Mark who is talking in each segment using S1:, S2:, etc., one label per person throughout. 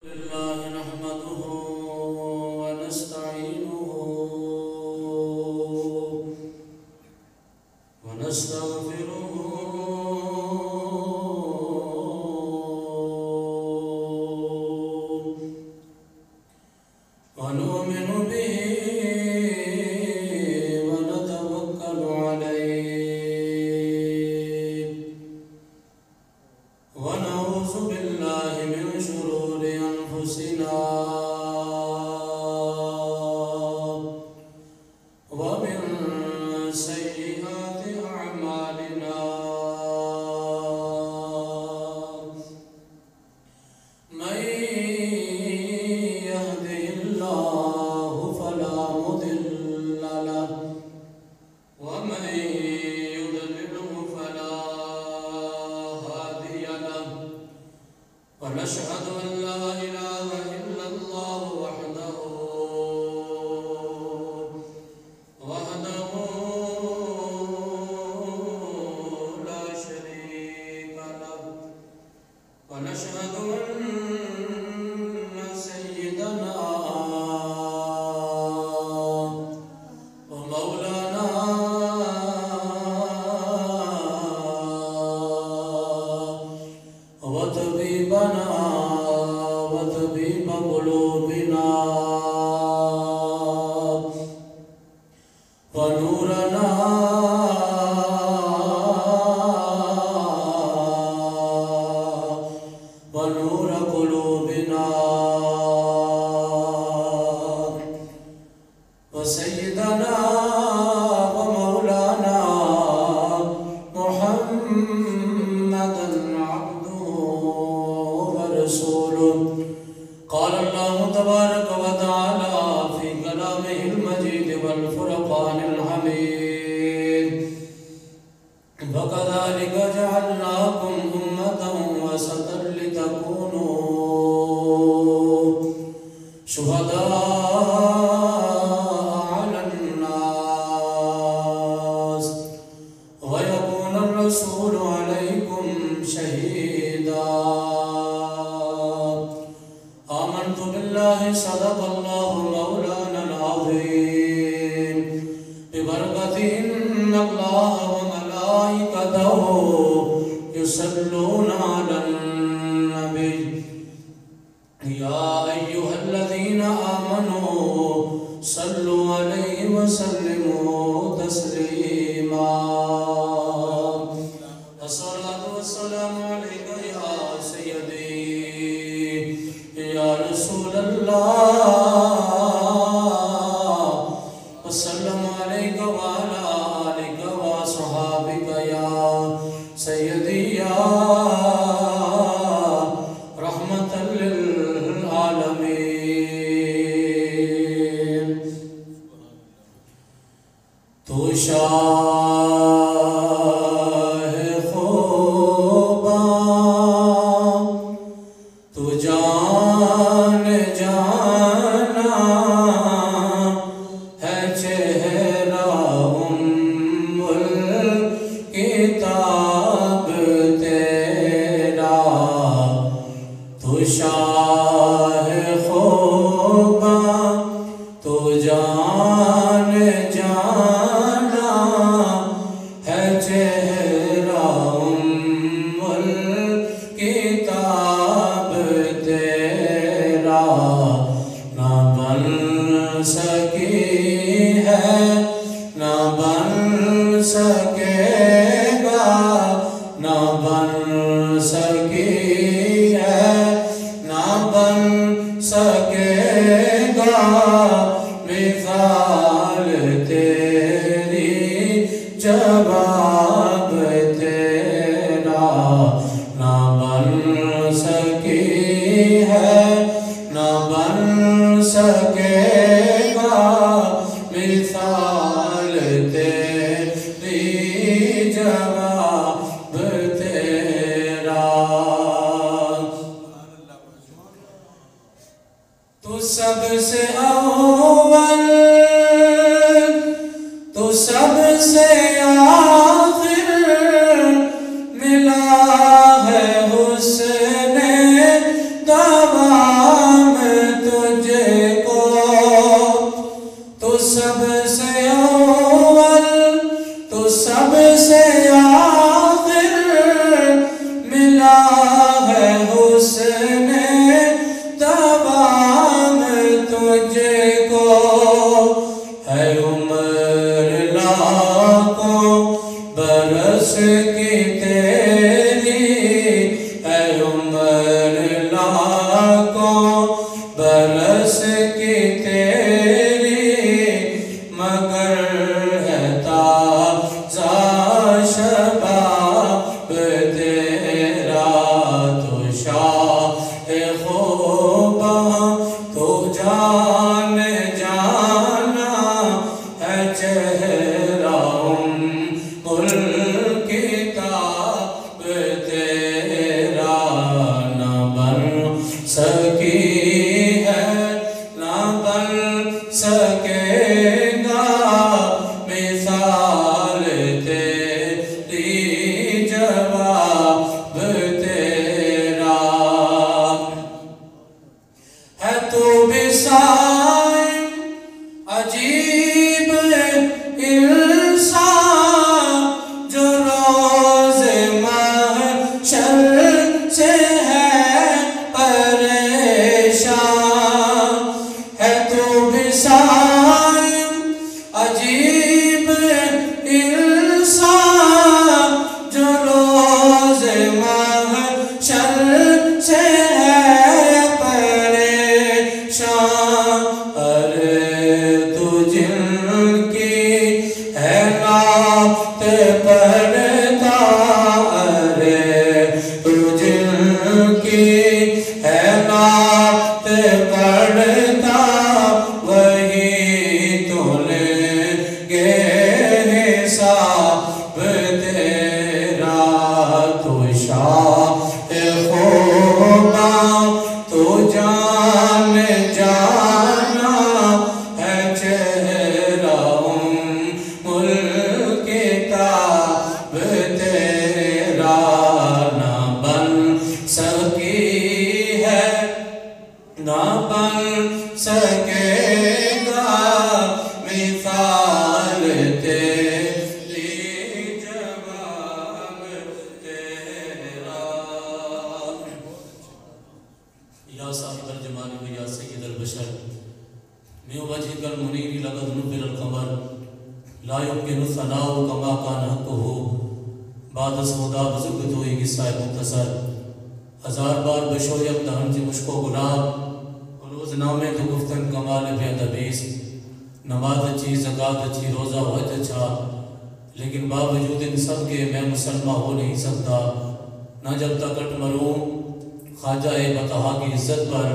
S1: لله نحمده ونستعينه ونستغفره ونؤمن به ونتوكل عليه ونعوذ بالله من شرور أنفسنا ومن سيئات أعمالنا من يهده الله فلا مضل له ومن يضلله فلا هادي له ونشهد أن لا إله إلا الله وحده لا شريك له ونشهد أن سيدنا ومولانا وطبيبنا وطبيب قلوبنا ونورنا ونور قلوبنا وسيدنا ومولانا محمدا عبده ورسوله قال الله تبارك وتعالى في كلامه المجيد والفرقان الحميد وكذلك جعلناكم أمة وسطا لتكونوا شهداء على الناس ويكون الرسول عليكم شهيدا آمنت بالله صدق الله مولانا العظيم ببركة إن الله وملائكته يصلون على النبي يا أيها الذين آمنوا صلوا عليه وسلموا تسليما الصلاة والسلام عليك يا سيدي يا رسول الله وسلم عليك وعلى آلك وصحابك يا سيدي يا رحمة للعالمين تو شاہ خوبا تو جان جانا ہے چہرہ ام الکتاب تیرا تو شاہ خوبا تو جان جانا ہے چہرہ ام الکتاب تیرا نہ بن سکی ہے نہ بن سکے گا نہ بن سکی ہے نہ بن سکے گا مثال تیری جواب تیرا نہ بن سکی ہے نہ بن سکے گا مثال تیری جواب تیرا تو سب سے اول تو سب سے آخر ملا ہے حسن دوا تے کرتا وہی تو لے گے حساب تیرا تو شاہ خوبا تو جان جانا ہے چہرہ ملک کتاب تیرا نہ بن سکی ہے نہ بن سکے گا مثال تیری جواب تیرا یا صاحب الجمال و یا سید البشر من وجهك المنیر لقد نبر القمر لا يمكن الثناء كما كان حقه بعد سودا بزرگ تو ایک قصہ مختصر ہزار بار بشویم دہن سے مشک و گلاب روز نامے تو گفتن کمال بید حبیث نماز اچھی زکاة اچھی روزہ حج اچھا لیکن باوجود ان سب کے میں مسلمہ ہو نہیں سکتا نہ جب تک اٹ مروں خواجہ بطحا کی عزت پر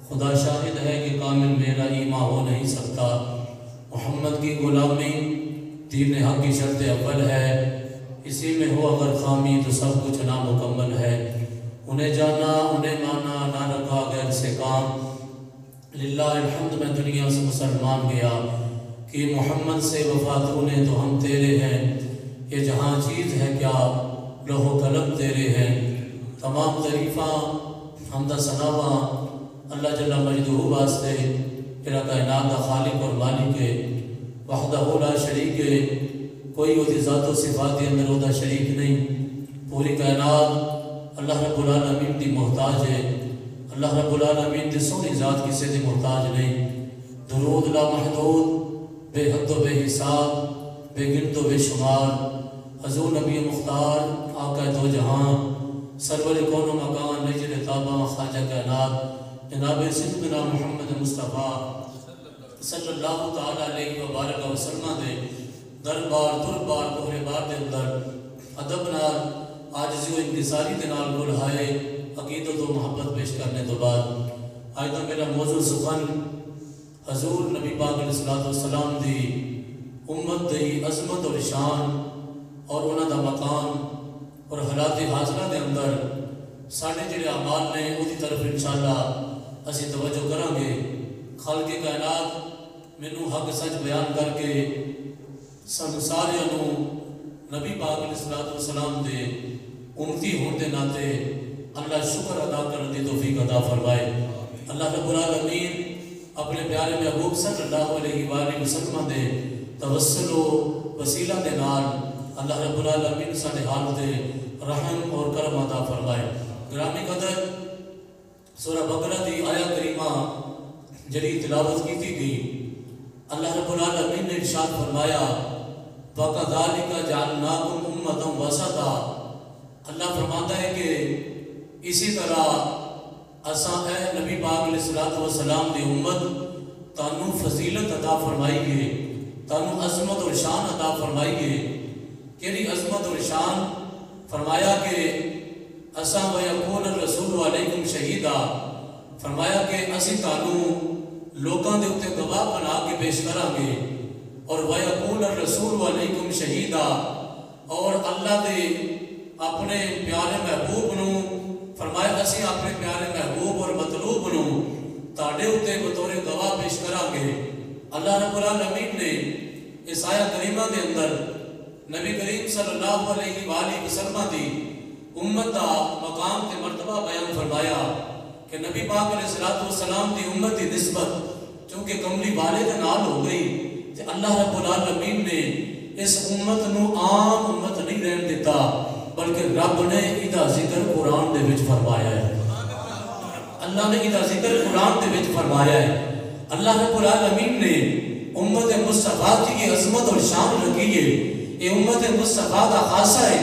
S1: خدا شاہد ہے کہ کامل میرا ایمان ہو نہیں سکتا محمد کی غلامی دین حق کی شرط اول ہے اسی میں ہو اگر خامی تو سب کچھ نامکمل ہے انہیں جانا انہیں مانا نہ رکھا غیر سے کام للہ الحمد میں دنیا سے مسلمان گیا کہ محمد سے وفات ہونے تو ہم تیرے ہیں یہ جہاں چیز ہے کیا لوح و قلم تیرے ہیں تمام تعریفاں حمد ثناواں اللہ جل مجدہ واسطے تیرا کائنات دا خالق اور مالک ہے وحدہ لا شریک ہے کوئی ہوتی ذات و صفات کے اندر ہوتا شریک نہیں پوری کائنات اللہ رب العالمین دی محتاج ہے اللہ رب العالمین دی سونی ذات کسی دی محتاج نہیں درود لا محدود بے حد و بے حساب بے گنت و بے شمار حضور نبی مختار آقا دو جہاں سرور کون و مکان نجر تابہ خواجہ کائنات جناب سیدنا محمد مصطفیٰ صلی اللہ تعالیٰ علیہ وبارک وسلم دے دربار دربار کوہرے بار دے اندر ادب نال عاجزی و انکساری دے نال بلہائے عقیدت و محبت پیش کرنے تو بعد آج تو میرا موضوع سخن حضور نبی پاک علیہ السلام دی امت دی عظمت اور شان اور انہاں دا مقام اور حالات حاضرہ دے اندر ساڑھے جڑے اعمال نے اسی طرف انشاءاللہ اسی توجہ کریں گے خالق کائنات مینوں حق سچ بیان کر کے سن سارے نبی پاک علیہ السلام دے امتی ہون دے ناتے اللہ شکر ادا کرنے دی توفیق عطا فرمائے اللہ رب العالمین اپنے پیارے محبوب صلی اللہ علیہ وآلہ وسلم دے توسل و وسیلہ دے نال اللہ رب العالمین ساڑھے حال دے رحم اور کرم عطا فرمائے گرامی قدر سورہ بقرہ دی آیہ کریمہ جڑی تلاوت کی تھی اللہ رب العالمین نے ارشاد فرمایا وَكَذَلِكَ جَعَلْنَاكُمْ أُمَّةً وَسَطًا اللہ فرماتا ہے کہ اسی طرح اساں اے نبی پاک علیہ السلام دی امت تانوں فضیلت عطا فرمائی گے تانوں عظمت اور شان عطا فرمائی گے کیڑی عظمت اور شان فرمایا کہ اساں وَيَكُونَ الرَّسُولُ عَلَيْكُمْ شَهِيدًا فرمایا کہ اسی تانوں لوگاں دے اُتے گواہ بنا کے پیش کراں گے اور وَيَكُونَ الرَّسُولُ عَلَيْكُمْ شَهِيدًا اور اللہ دے اپنے پیارے محبوب نو فرمایا اسی اپنے پیارے محبوب اور مطلوب نو تاڑے اُتے بطور گواہ پیش کراں گے اللہ رب العالمین نے اس آیہ کریمہ دے اندر نبی کریم صلی اللہ علیہ وآلہ وسلم دی امت دا مقام تے مرتبہ بیان فرمایا کہ نبی پاک علیہ السلام دی امت دی نسبت چونکہ کملی والے دے نال ہو گئی تے اللہ رب العالمین نے اس امت نو عام امت نہیں رہن دیتا بلکہ رب نے ادھا ذکر قرآن دے وچ فرمایا ہے اللہ نے ادھا ذکر قرآن دے وچ فرمایا ہے اللہ رب العالمین نے امت مصطفیٰ کی عظمت اور شان رکھی ہے یہ امت مصطفیٰ کا خاصہ ہے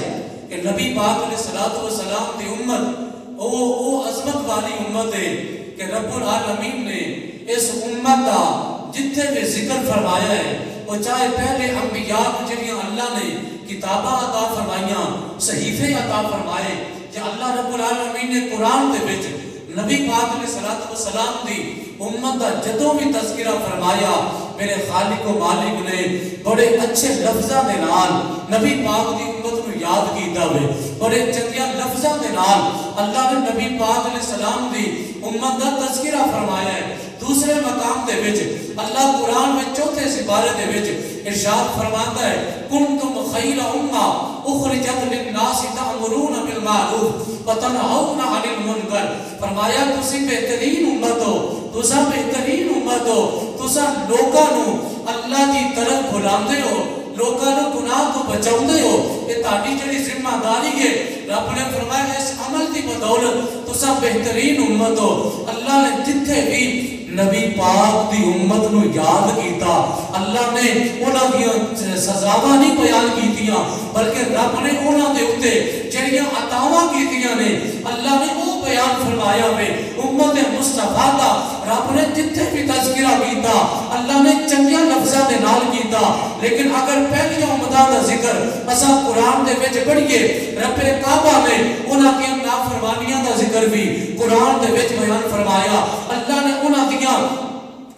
S1: کہ نبی پاک علیہ السلام دی امت او عظمت والی امت ہے کہ رب العالمین نے اس امت کا جتنے بھی ذکر فرمایا ہے وہ چاہے پہلے انبیاء جنہیں اللہ نے کتابہ عطا فرمائیاں صحیفے عطا فرمائے کہ اللہ رب العالمین نے قرآن دے وچ نبی پاک علیہ الصلوۃ والسلام دی امت دا جدوں بھی تذکرہ فرمایا میرے خالق و مالک نے بڑے اچھے لفظاں دے نال نبی پاک دی امت کو یاد کیتا ہوئے، بڑے چنگے لفظاں دے نال اللہ نے نبی پاک علیہ السلام دی امت دا تذکرہ فرمایا ہے۔ دوسرے مقام دے وچ اللہ قرآن میں چوتھے سپارے دے وچ ارشاد فرماتا ہے کنتم خیر امہ اخرجت للناس تأمرون بالمعروف وتنہون عن المنکر، فرمایا تسی بہترین امت ہو، تسا بہترین امت ہو، تسا لوکاں نو اللہ کی طرف بلاندے ہو، لوکاں نو گناہ تو بچاؤندے ہو۔ یہ تہاڈی جڑی ذمہ داری ہے رب نے فرمایا اس عمل کی بدولت تسا بہترین امت ہو۔ اللہ نے جتھے بھی نبی پاک دی امت نو یاد کیتا اللہ نے انہاں دی سزاواں نہیں بیان کیتیاں بلکہ رب نے انہاں دے اوتے جڑیاں عطاواں کیتیاں نے اللہ نے وہ بیان فرمایا وے۔ امت مصطفیٰ دا رب نے جتھے بھی تذکرہ کیتا اللہ نے چنگے لفظاں دے نال کیتا، لیکن اگر پہلی امتاں دا ذکر اساں قرآن دے وچ پڑھیے رب کعبہ نے انہاں دی نافرمانیاں دا ذکر بھی قرآن دے وچ بیان فرمایا، اللہ نے انہاں دی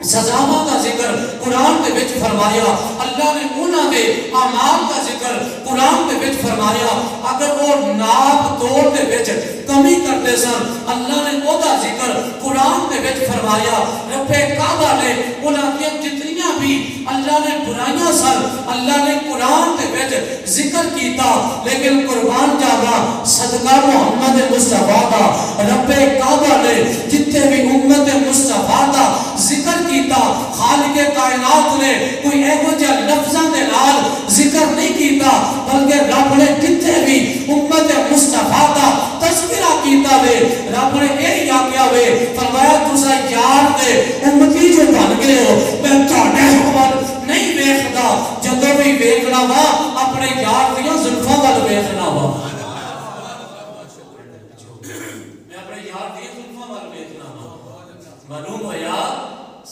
S1: سزاواں دا ذکر قرآن دے وچ فرمایا، اللہ نے انہاں دے اعمال دا ذکر قرآن دے وچ فرمایا۔ اگر وہ ناپ توڑ دے وچ کمی کرتے سن اللہ نے او دا ذکر قرآن دے وچ فرمایا۔ رب کعبہ نے انہاں دی جتنیاں بھی اللہ نے برائیاں سن اللہ نے قرآن دے وچ ذکر کیتا، لیکن قربان جاوا صدقہ محمد مصطفیٰ دا رب کعبہ نے جتنے بھی امت مصطفیٰ دا ذکر کیتا خالق کائنات نے کوئی ایہو جہا لفظاں دے نال ذکر نہیں کیتا بلکہ رب نے جتنے بھی امت مصطفیٰ دا تذکرہ کیتا وے رب نے یہی آکھیا وے فرمایا تسا یار دے امتی جو بن گئے ہو میں تہاڈے ول نہیں ویکھدا جدوں بھی ویکھنا وا اپنے یار دیاں زلفاں ول ویکھنا وا، میں اپنے یار دیاں زلفاں ول ویکھنا وا۔ معلوم ہویا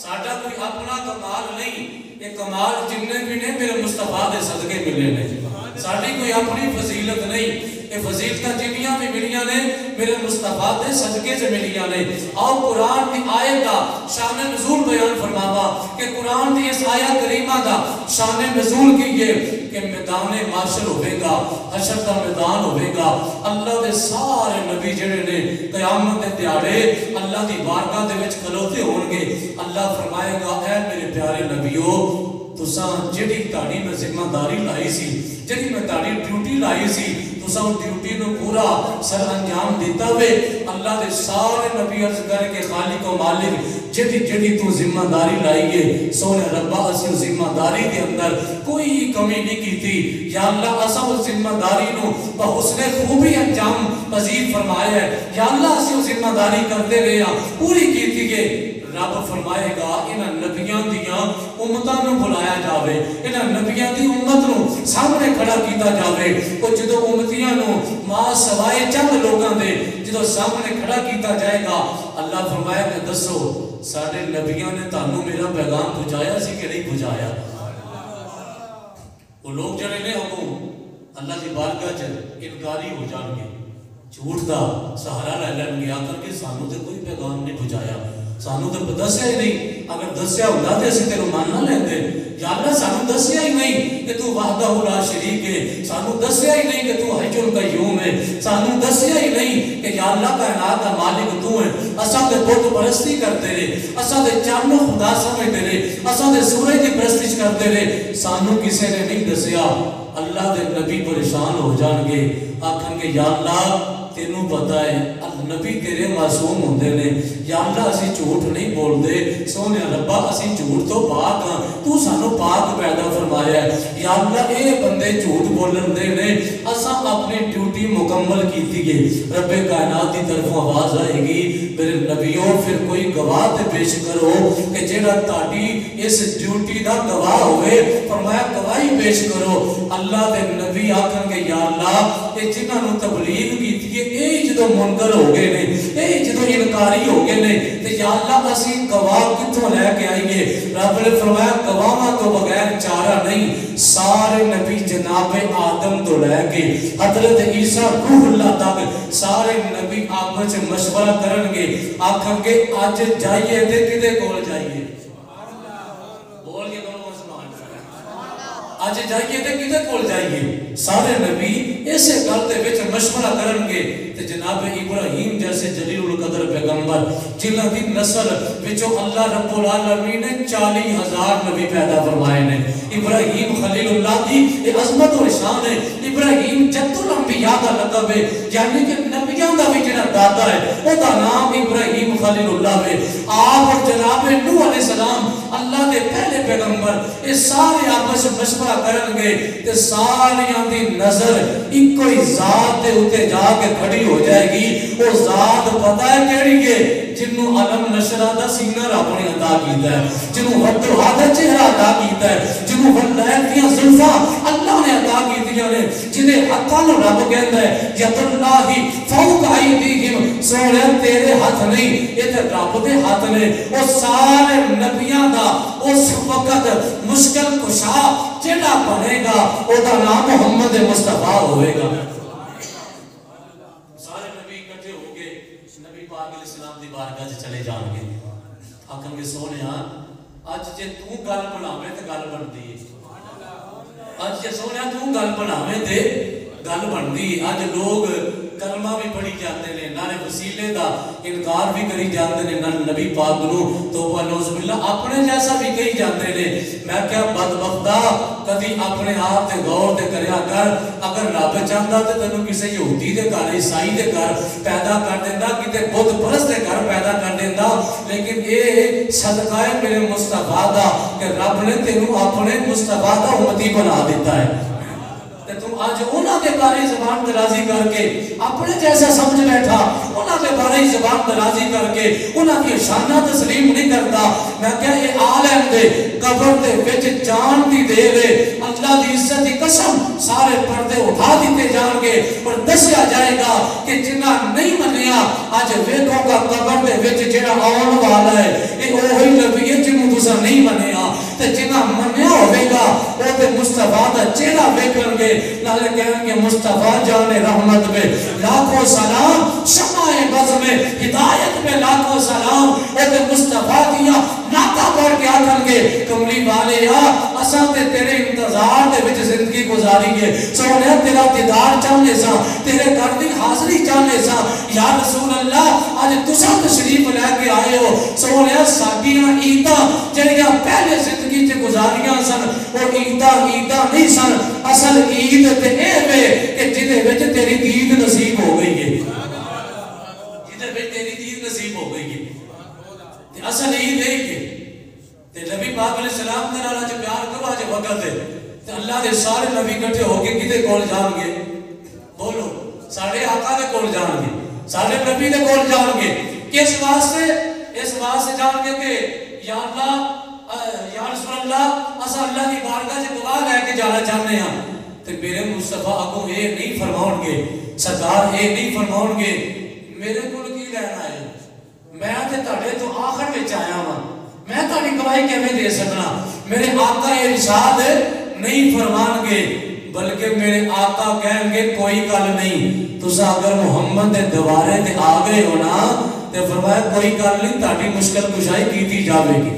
S1: ساڈا کوئی اپنا کمال نہیں، یہ کمال جننے بھی نے میرے مصطفیٰ دے صدقے ملے نے، ساڈی کوئی اپنی فضیلت نہیں، یہ فضیلتاں جنیاں بھی ملیاں نے میرے مصطفیٰ دے صدقے سے ملیاں نے۔ آؤ قرآن کی آیت دا شان نزول بیان فرماوا کہ قرآن کی اس آیت کریمہ دا شان نزول کی یہ کہ میدان معاشر ہوئے گا، حشر کا میدان ہوئے گا، اللہ دے سارے نبی جڑے نے قیامت دے دیاڑے اللہ دی بارگاہ دے وچ کھلوتے ہون گے، اللہ فرمائے گا اے میرے پیارے نبیو تساں جڑی تہاڈی میں ذمہ داری لائی سی، جڑی میں تہاڈی ڈیوٹی لائی سی تساں ڈیوٹی نو پورا سر انجام دیتا ہوئے اللہ دے سارے نبی عرض کر کے خالق و مالک جڑی تو ذمہ داری لائیے سونے ربا اسی ذمہ داری کے اندر کوئی کمی نہیں کیتی یا اللہ اسا اس ذمہ داری نو بحسن خوبی انجام پذیر فرمایا ہے یا اللہ اسی ذمہ داری کرتے رہے ہیں پوری کیتی ہے۔ رب فرمائے گا انہاں نبیاں دیاں امتاں نو بلایا جاوے، انہاں نبیاں دی امت نو سامنے کھڑا کیتا جاوے، او جدو امتیاں نو ماں سوائے چند لوگاں دے جدو سامنے کھڑا کیتا جائے گا اللہ فرمائے گا دسو ساڑھے نبیاں نے تانوں میرا پیغام پہنچایا سی کہ نہیں پہنچایا؟ وہ لوگ جڑے نے ہموں اللہ کی بارگاہ چ انکاری ہو جان گے، جھوٹ دا سہارا لے لیں گے، آ کر کے سانوں تے کوئی پیغام نہیں پہنچایا، سانوں تے دسیا ہی نہیں، اگر دسیا ہوتا تے اسی تینوں مان نہ لیندے یا اللہ سانوں دسیا ہی نہیں کہ تو وحدہ لا شریک ہے، سانوں دسیا ہی نہیں کہ تو حی القیوم ہے، سانوں دسیا ہی نہیں کہ یا اللہ کائنات کا مالک تو ہے، اساں تے بت پرستی کرتے رہے، اساں تے چاند خدا سمجھتے رہے، اساں تے سورج کی پرستش کرتے رہے، سانوں کسی نے نہیں دسیا۔ اللہ دے نبی پریشان ہو جان گے، آکھن کے یا اللہ تینوں پتہ ہے نبی تیرے معصوم ہوندے نے، یا اللہ اسی جھوٹ نہیں بول دے، سونے ربا اسی جھوٹ تو پاک ہاں، تو سانو پاک پیدا فرمایا ہے، یا اللہ اے بندے جھوٹ بولن دے نے، اساں اپنی ڈیوٹی مکمل کیتی ہے۔ رب کائنات دی طرف آواز آئے گی میرے نبیوں پھر کوئی گواہ تے پیش کرو کہ جیڑا تاڑی اس ڈیوٹی دا گواہ ہوئے، فرمایا گواہی پیش کرو۔ اللہ دے نبی آکھن کے یا اللہ اے جنہاں نو تبلیغ کیتی ہے اے جدو منکر ہو گئے نے اے جدو انکاری ہو گئے نے تے یا اللہ اسی گواہ کتوں لے کے آئیے رب نے فرمایا گواہاں تو بغیر چارہ نہیں سارے نبی جناب آدم تو لے کے حضرت عیسیٰ روح اللہ تک سارے نبی آپس سے مشورہ کرن گے آکھن گے آج جائیے تے کدے کول جائیے بول کے کہو سبحان اللہ آج جائیے تے کدے کول جائیے سارے نبی ایسے گل دے وچ مشورہ کرن گے تے جناب ابراہیم جیسے جلیل القدر پیغمبر جنہاں دی نسل وچوں اللہ رب العالمین نے 40,000 نبی پیدا فرمائے نے ابراہیم خلیل اللہ دی یہ عظمت و شان ہے ابراہیم جد الانبیاء کا لقب ہے یعنی کہ نبیوں دا بھی جڑا دادا ہے او دا نام ابراہیم خلیل اللہ ہے آپ اور جناب نوح علیہ السلام اللہ دے پہلے پیغمبر یہ سارے آپس مشورہ کرن گے تے ساریاں دی نظر ایک کوئی ذات دے اوتے جا کے کھڑی ہو جائے گی وہ ذات پتہ ہے کیڑی ہے جنوں علم نشرہ دا سینہ رب نے عطا کیتا ہے جنوں وضوحا دا چہرہ عطا کیتا ہے جنوں واللیل دیاں زلفاں اللہ نے عطا کیتیاں نے جنہیں ہتھاں نوں رب کہندا ہے ید اللہ فوق ایدیہم سونے تیرے ہاتھ نہیں یہ تے رب دے ہاتھ نے وہ سارے نبیاں دا اس وقت مشکل کشا جڑا بنے گا او دا نام محمد مصطفیٰ ہوئے گا سارے نبی اکٹھے ہو گئے نبی پاک علیہ السلام دی بارگاہ سے چلے جان گے آکھن گے سونیا اج جے تو گل بناویں تے گل بندی ہے اج جے سونیا تو گل بناویں تے گل بندی اج لوگ کلمہ بھی پڑھی جاتے ہیں نارے وسیلے دا انکار بھی کری جاتے ہیں نہ نبی پاک نو توبہ نوز باللہ اپنے جیسا بھی کہی جاتے ہیں میں کیا بدبختہ کدی اپنے آپ تے غور تے کریا کر اگر رب چاہتا تے تینوں کسی یہودی دے گھر عیسائی دے گھر پیدا کر دیندا کتے بت پرست دے گھر پیدا کر دیندا لیکن اے صدقہ ہے میرے مصطفیٰ دا کہ رب نے تینوں اپنے مصطفیٰ دا امتی بنا دیتا ہے تم آج انہاں کے بارے زبان درازی کر کے اپنے جیسا سمجھ بیٹھا انہاں کے بارے زبان درازی کر کے انہاں کی شانہ تسلیم نہیں کرتا میں کیا یہ عالم دے قبر دے وچ جان دی دے رے اللہ دی عزت دی قسم سارے پردے اٹھا دیتے جان گے اور دسیا جائے گا کہ جنہ نہیں منیا آج ویکھو گا قبر دے وچ جڑا آن والا ہے یہ وہی نبی ہے جنوں تساں نہیں منیا تے جنہ منیا ہوے گا او تے مصطفیٰ دا چہرہ ویکھن گے نالے کہن کہ مصطفیٰ جان رحمت میں لاکھوں سلام شمع بز میں ہدایت میں لاکھوں سلام اے مصطفیٰ دیا ناکہ پڑھ کے آکھن گے کملی والے یا اساں تے تیرے انتظار دے وچ زندگی گزاری گے سونے تیرا دیدار چاہنے سا تیرے گھر دی حاضری چاہنے سا یا رسول اللہ آج تساں تشریف لے کے آئے ہو سونے ساڈیاں عیداں جڑیاں پہلے زندگی تے گزاریاں سن اور عیداں نہیں سن اصل عید تے اے وے کہ جدے وچ تیری دید نصیب ہو گئی ہے جدے وچ تیری دید نصیب ہو گئی ہے تے اصل عید ہے تے نبی پاک علیہ السلام دے نال اج پیار کرو اج وقت ہے تے اللہ دے سارے نبی اکٹھے ہو کے کتے کول جان گے بولو ساڈے آقا دے کول جان گے ساڈے نبی دے کول جان گے کس واسطے اس واسطے جان گے کہ یا اللہ یا رسول اللہ اسا اللہ دی بارگاہ سے دعا لے کے جانا چاہتے ہیں تے میرے مصطفیٰ اگوں اے نہیں فرماؤں گے سرکار اے نہیں فرماؤں گے میرے کول کی لینا ہے میں تے تہاڈے تو آخر وچ آیا ہاں میں تہاڈی گواہی کیویں دے سکنا میرے آقا ارشاد نہیں فرمان گے بلکہ میرے آقا کہیں گے کوئی گل نہیں تساں اگر محمد دے دوارے تے آ گئے ہو نا تے فرمایا کوئی گل نہیں تہاڈی مشکل کشائی کیتی جاوے گی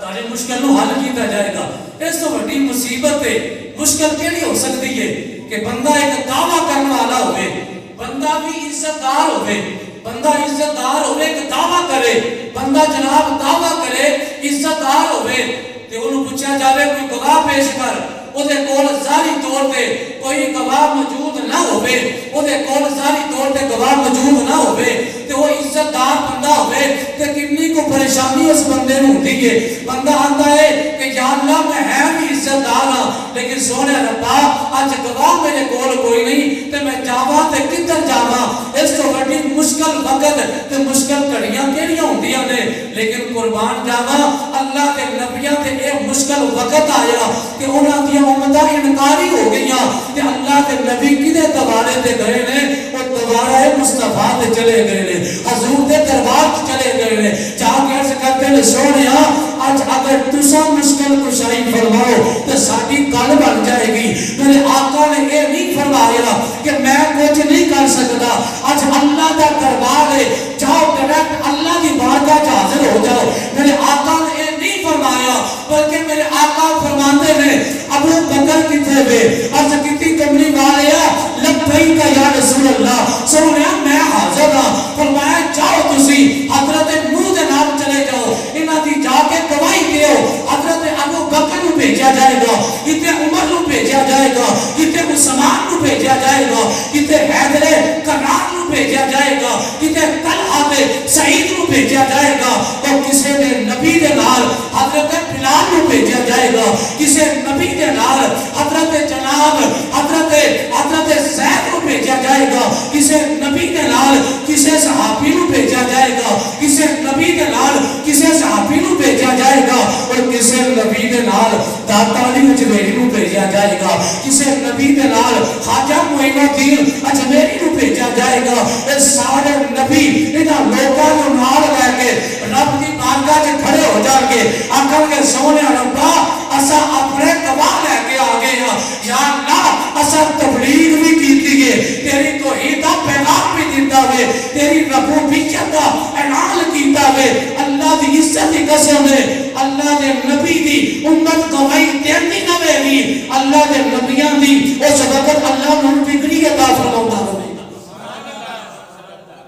S1: تہاڈی مشکل نو حل کیتا جائے گا اس تو بڑی مصیبت ہے مشکل کیڑی ہو سکتی ہے کہ بندہ ایک دعویٰ کرنے والا ہوئے بندہ بھی عزت دار ہوئے بندہ عزت دار ہوئے ایک دعویٰ کرے بندہ جناب دعویٰ کرے عزت دار ہوئے تے انہوں پوچھا جاوے کوئی گواہ پیش کر او دے کول ظاہری طور تے کوئی گواہ موجود نہ ہوئے او دے کول ظاہری طور تے گواہ موجود نہ ہوئے تے وہ عزت دار بندہ ہوئے تے کتنی کو پریشانی اس بندے نوں ہوندی ہے بندہ آندا ہے کہ یا اللہ میں ہے بھی عزت دار ہاں لیکن سونے ربا اج گواہ میرے کول کوئی نہیں تے میں جاواں تے کدھر جاواں اس تو بڑی مشکل وقت تے مشکل گھڑیاں کیڑیاں ہوندیاں نے لیکن قربان جاواں اللہ دے نبیاں تے اے مشکل وقت آیا کہ انہاں دی امتاں انکاری ہو گئیاں تے اللہ دے نبی کدے دوارے تے گئے نے او دوبارہ مصطفیٰ تے چلے گئے نے حضور دے دربار چلے گئے نے جا کے عرض کرتے نے سونیا آج اگر تسا مشکل کشائی فرماؤ تو ساڈی گل بن جائے گی میرے آقا نے یہ نہیں فرمایا کہ میں کچھ نہیں کر سکتا آج اللہ دا دربار ہے جاؤ ڈائریکٹ اللہ کی بارگاہ حاضر ہو جاؤ میرے آقا نے یہ نہیں فرمایا بلکہ میرے آقا فرماتے ہیں ابو بکر کتنے وے عرض کیتی کملی والیا لبیک یا رسول اللہ سونیا میں حاضر ہاں فرمایا جاؤ تسی حضرت نوح دے نام چلے جاؤ انہاں دی جا کے گواہی دیو حضرت ابو بکر نو بھیجا جائے گا کتے عمر نو بھیجا جائے گا کتے عثمان نو بھیجا جائے گا کتے حیدر کرار نو بھیجا جائے گا کتے طلحہ تے سعید نو بھیجا جائے گا اور کسے نے نبی دے نال حضرت بلال نو بھیجا جائے گا کسے نبی دے نال حضرت جناب حضرت زید نو بھیجا جائے گا کسے نبی دے نال کسے صحابی نو بھیجا جائے گا کسے نبی دے نال کسے صحابی نو بھیجا جائے گا اور کسے نبی دے نال داتا علی اجمیری نو بھیجا جائے گا کسے نبی دے نال خواجہ معین الدین اجمیری نو بھیجا جائے گا اے سارے نبی انہاں لوکاں نو نال لے کے رب دی بارگاہ وچ کھڑے ہو جان گے آکھن گے سونے ربا اسا اپنے گواہ لے کے آ گئے ہاں یا اللہ اسا تبلیغ بھی کیتی ہے تیری توحید دا پیغام بھی دیندا وے تیری ربوبیت دا اعلان کیتا وے اللہ دی عزت دی قسم ہے اللہ دے نبی دی امت گواہی دیندی نہ وے اللہ دے نبیاں دی اس وقت اللہ انہوں ڈگری عطا فرماوندا ہوے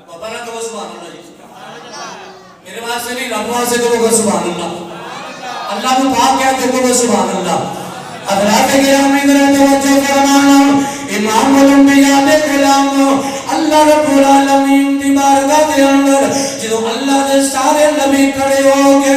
S1: بابا نہ کہو سبحان اللہ جی میرے واسطے نہیں رب واسطے کہو سبحان اللہ اللہ کو پاک کہتے کہو سبحان اللہ حضرات گرامی ذرا توجہ فرمانا امام الانبیاء دے کلام اللہ رب العالمین دی بارگاہ دے اندر جدو اللہ دے سارے نبی کھڑے ہو گے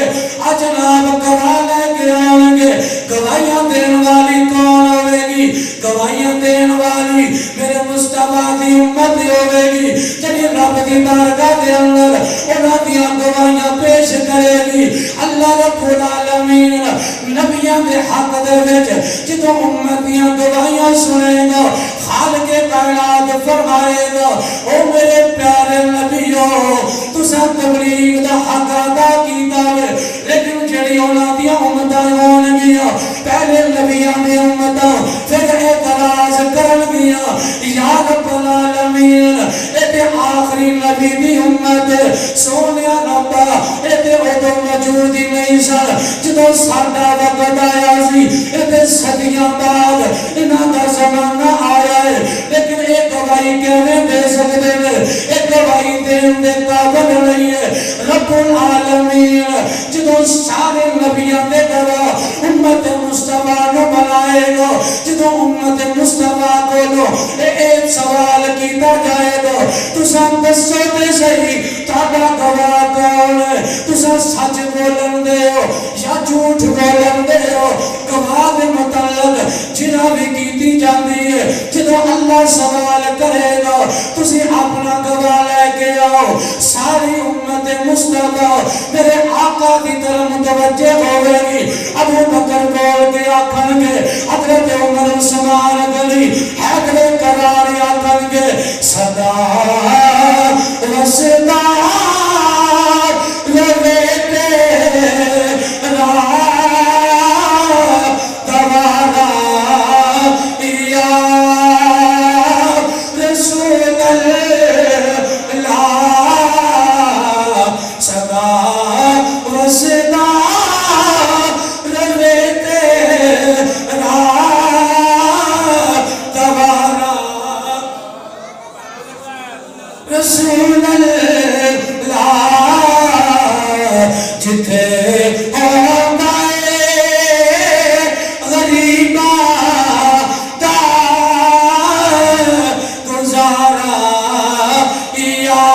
S1: جناب گواہ لے کے آن گے گواہیاں دین والی کون ہوے گی گواہیاں دین والی میرے مصطفیٰ دی امت ہوے گی جنہیں رب دی بارگاہ دے اندر انہاں دیاں گواہیاں پیش کرے گی اللہ رب العالمین نبیاں دے حق دے وچ جدو امتیاں گواہیاں سنے گا خالق کائنات فرمائے گا او میرے پیارے نبیوں تساں تبلیغ دا حق ادا کیتا ہے لیکن جڑی انہاں دی امتاں ہون گیاں پہلے نبیاں دی امتاں پھر اعتراض کرن گیاں یا رب العالمین اے تے آخری نبی دی امت سونیا ربا اے تے ادو موجود ہی نہیں سن جدوں ساڈا وقت آیا سی اے تے صدیاں بعد انہاں دا زمانہ آیا ہے لیکن ایک گواہی کیویں دے سکدے نے ایک گواہی دین دے قابل نہیں ہے رب العالمین جدوں سارے نبیاں دے گواہ امت مصطفیٰ نو بنائے گا جدوں امت مصطفیٰ کو ایک سوال کیتا جائے گا تساں دسو تے صحیح تہاڈا گواہ کون ہے تساں سچ بولن دے ہو یا جھوٹ بولن دے ہو گواہ دے متعلق جنہ بھی کیتی جاندی ہے جدوں اللہ سوال کرے گا تسی اپنا گواہ لے کے آؤ ساری امت مصطفیٰ میرے آقا دی طرف متوجہ ہوئے گی ابو بکر بول کے آکھن گے حضرت عمر عثمان غنی حیدر کرار آکھن گے صدا رسدا لویتے راہ دوارا یا رسول اللہ صدا رسدا لویتے راہ دوارا رسول اللہ جتھے ہو گئے غریبہ دا گزارا یا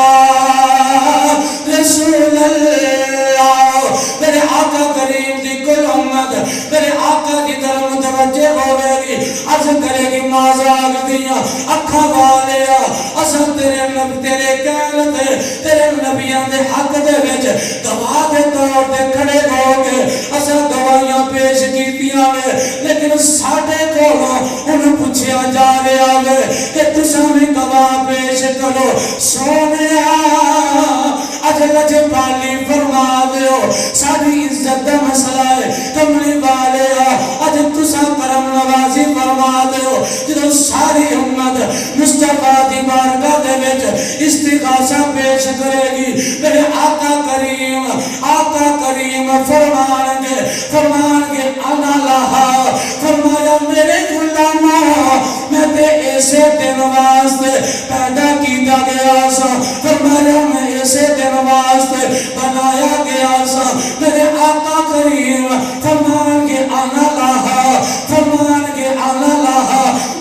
S1: رسول اللہ میرے آقا کریم دی کل امت میرے آقا کی طرف متوجہ ہوئے گی عرض کرے گی مازاگ دیا اکھا والیا اصل تیرے نبی تیرے کہلتے تیرے نبیان دے حق دے وچ گواہ دے طور دے کھڑے ہو گے اصل گواہیاں پیش کیتیاں نے لیکن ساڑھے کو انہوں پوچھیا جا رہے آگے کہ تساں بھی گواہ پیش کرو پالی فرما دیو ساری عزت دا مسئلہ ہے کملی والے اج تسا کرم نوازی فرما دیو جدو ساری امت مصطفیٰ دی بارگاہ دے وچ استغاثہ پیش کرے گی میرے آقا کریم فرمان گے انا لہا فرمایا میرے غلامہ میں تے ایسے دن واسطے پیدا کیتا گیا سا فرمایا میں ایسے دن واسطے بنایا گیا سا میرے آقا کریم فرمان گے انا لہا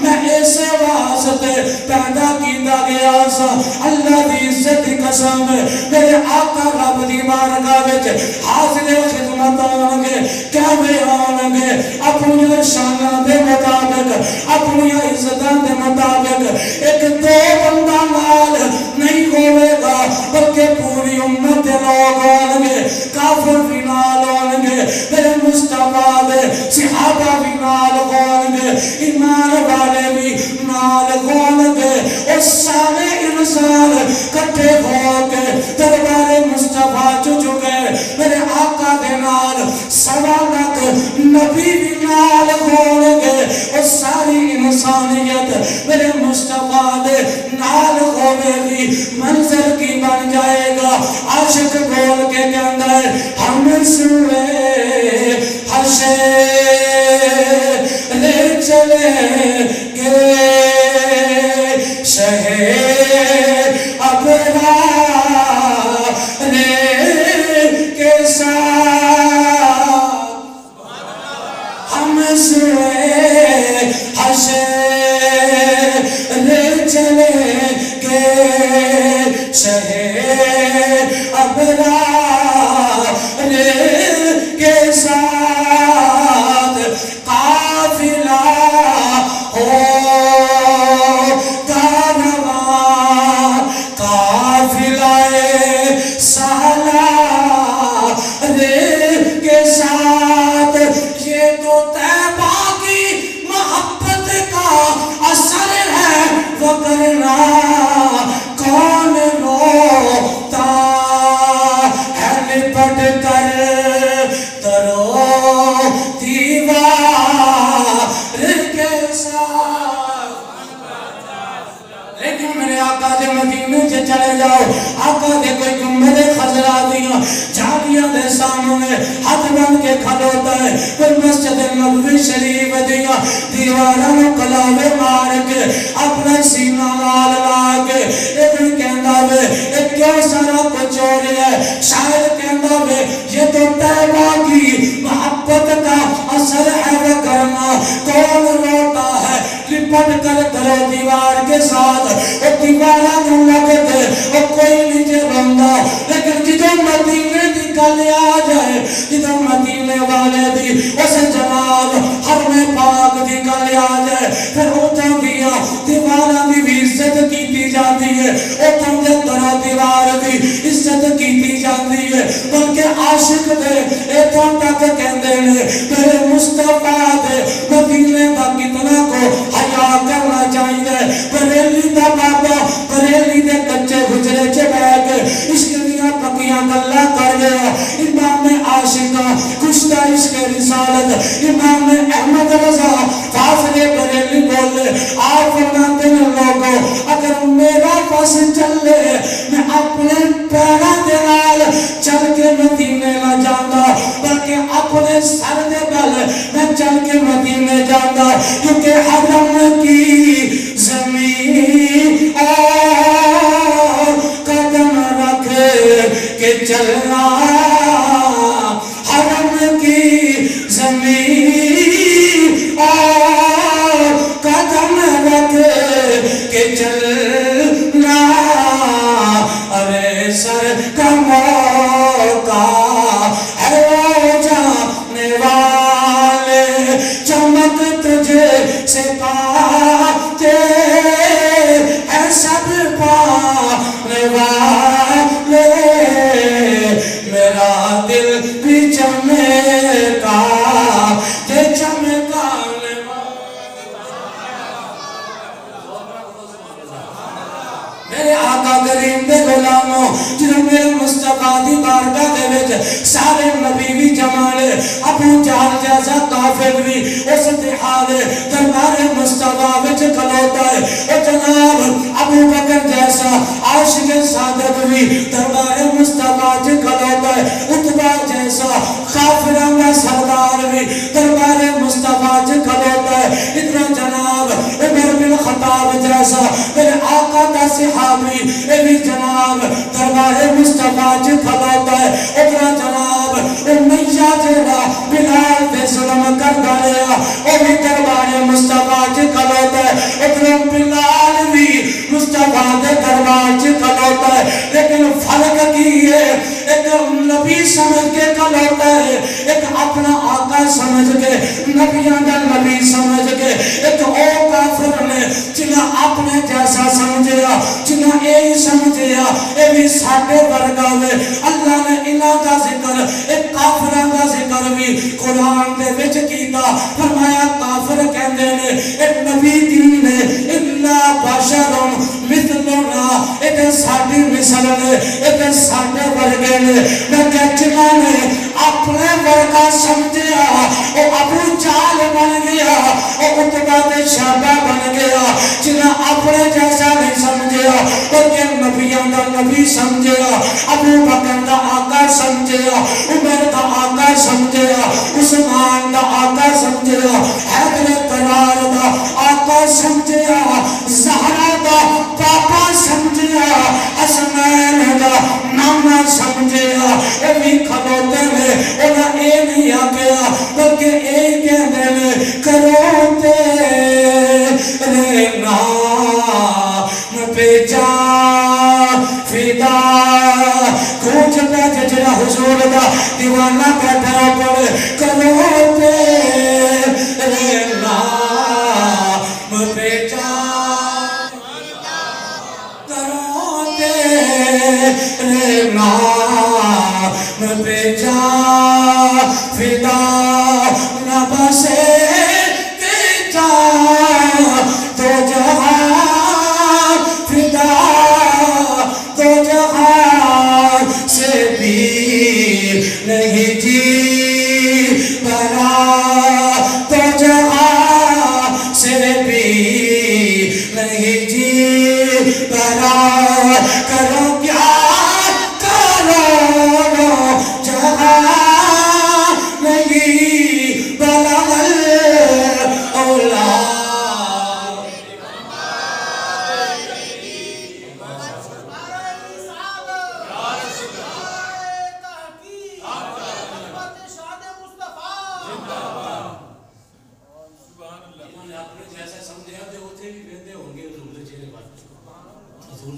S1: میں ایسے واسطے پیدا کیتا گیا سا اللہ دی عزت دی قسم میرے آقا رب دی بارگاہ وچ حاضر خدمت آنگے کیا بے آنگے اپنی شانہ دے مطابق اپنی عزتاں دے مطابق ایک دو بندہ نال نہیں ہوئے گا بلکہ پوری امت لوگ آنگے کافر بھی نال آنگے میرے مصطفیٰ دے صحابہ بھی نال آنگے ایمان والے بھی نال آنگے اس سارے انسان کٹھے ہو کے دربار مصطفیٰ چکے میرے آقا دے نال سوالت نبی بھی نال آنگے اس ساری انسانیت میرے مصطفیٰ دے نال ہوئے گی منظر کی بن جائے گا عاشق بول کے کہندہ ہے ہم سوئے حشر چلے گے شہر ابرار کے ساتھ ہم سوئے حشر چلے گے شہر ابرار کے ساتھ قافلہ چلے جاؤ آقا دے کوئی گمبد خضرا دیا جھاڑیاں دے سامنے ہاتھ بن کے کھلوتا ہے کوئی مسجد نبوی شریف دیا دیواروں کلاوے مار کے اپنا سینہ لال لا کے ابن کہندہ وے ایک کیوں سارا کچھ ہو رہا ہے شاید کہندہ وے یہ تو تیبہ کی محبت کا اثر ہے وہ کرنا کون روتا ہے لپٹ کر درو دیوار کے ساتھ وہ دیوارہ نہ لگتے وہ کوئی نیچے بندہ لیکن جدو مدینے دی گل آ جائے جدو مدینے والے دی اس جمال حرم پاک دی گل آ جائے پھر اتھا دیا دیوارہ دی بھی عزت کیتی جاتی ہے اتھا دے درو دیوار دی عزت کیتی جاتی ہے بلکہ عاشق دے اتھا تک کہندے نے میرے مصطفیٰ دے مدینے دا کتنا کو حیاء کرنا چاہیے بریلی دا بابا بریلی دے کچے گجرے چے بیگ عشق دیا پکیاں گلہ کر گیا امام عاشقہ کشتہ عشق رسالت امام احمد رضا فاضل بریلی بولے آپ فرماتے ہیں لوگوں اگر میرا پاس چل لے میں اپنے پیرا دلال چل کے مدینے نہ جانا بلکہ اپنے سر دے بل میں چل کے مدینے جانا کیونکہ حرم کی زمین اور قدم رکھ کے چلنا حرم کی زمین اور قدم رکھ کے چلنا ارے سر کا موقع ہے وہ جانے والے چمک تجھے سے پاتے ہے سب پانے والے میرا دل بھی چمکا دے چمکانے میرے آقا کریم دے غلاموں جنہوں میرے مصطفیٰ
S2: مصطفیٰ دی بارگاہ دے وچ سارے نبی بھی جمع نے ابو جہل جیسا کافر بھی اس اتحاد دربار مصطفیٰ وچ کھلوتا ہے اور جناب ابو بکر جیسا عاشق صادق بھی دربار مصطفیٰ وچ کھلوتا ہے عتبہ جیسا کافروں کا سردار بھی دربار مصطفیٰ وچ کھلوتا ہے اتنا جناب عمر بن خطاب جیسا میرے آقا کا صحابی اے بھی جناب دربار مصطفیٰ وچ کھلوتا ہے اتنا جناب امیہ جیڑا بلال دے ظلم کر ڈالیا او بھی دربار مصطفیٰ وچ کھلوتا ہے اتنا بلال بھی مصطفیٰ دے دربار وچ کھلوتا ہے لیکن فرق کی ہے ایک نبی سمجھ کے کھلوتا ہے ایک اپنا آقا سمجھ کے نبیان دا نبی سمجھ کے ایک او کافر نے جنہاں اپنے جیسا سمجھیا جنہاں اے سمجھیا اے بھی ساٹے ورگا میں اللہ نے انہاں دا ذکر ایک کافران دا ذکر بھی قرآن دے وچ کیتا فرمایا کافر کہندے نے ایک نبی دین ہے اللہ بشرم مثلنا ایک ساٹی مثل نے ایک ساٹے ورگے نے میں کہچنا نے اپنے ورگا سمجھیا او ابو جال بن گیا او عتبہ دے شعبہ بن گیا جنہاں اپنے جیسا نہیں سمجھیا بلکہ نبیان دا نبی سمجھیا ابو بکر دا آقا سمجھیا عمر دا آقا سمجھیا عثمان دا آقا سمجھیا حیدر قرار دا آقا سمجھیا زہرا دا پاپا سمجھیا حسنین دا نانا سمجھیا اے بھی کھلوتے میں انہاں اے نہیں آگیا بلکہ اے کہنے میں کرو تیرے نام پہ جا فدا کچھ پہ ججرہ حضور دا دیوانہ بیٹھا پڑے کرو تیرے نام پہ جا کرو تیرے نام پہ جا فدا نہ بسے جا تو جہاں فدا تو جہاں سے بھی نہیں جی برا تو جہاں سے بھی نہیں جی برا کرو کیا کرو جہاں نہیں بلغ اولاد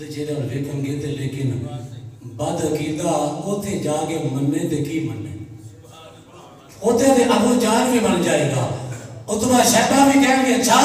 S2: چہرے اور ویکھن گے تے لیکن بد عقیدہ اوتھے جا کے مننے تے کی مننے اوتھے تے ابو جہل بھی بن جائے گا عتبہ شیبہ بھی کہیں گے اچھا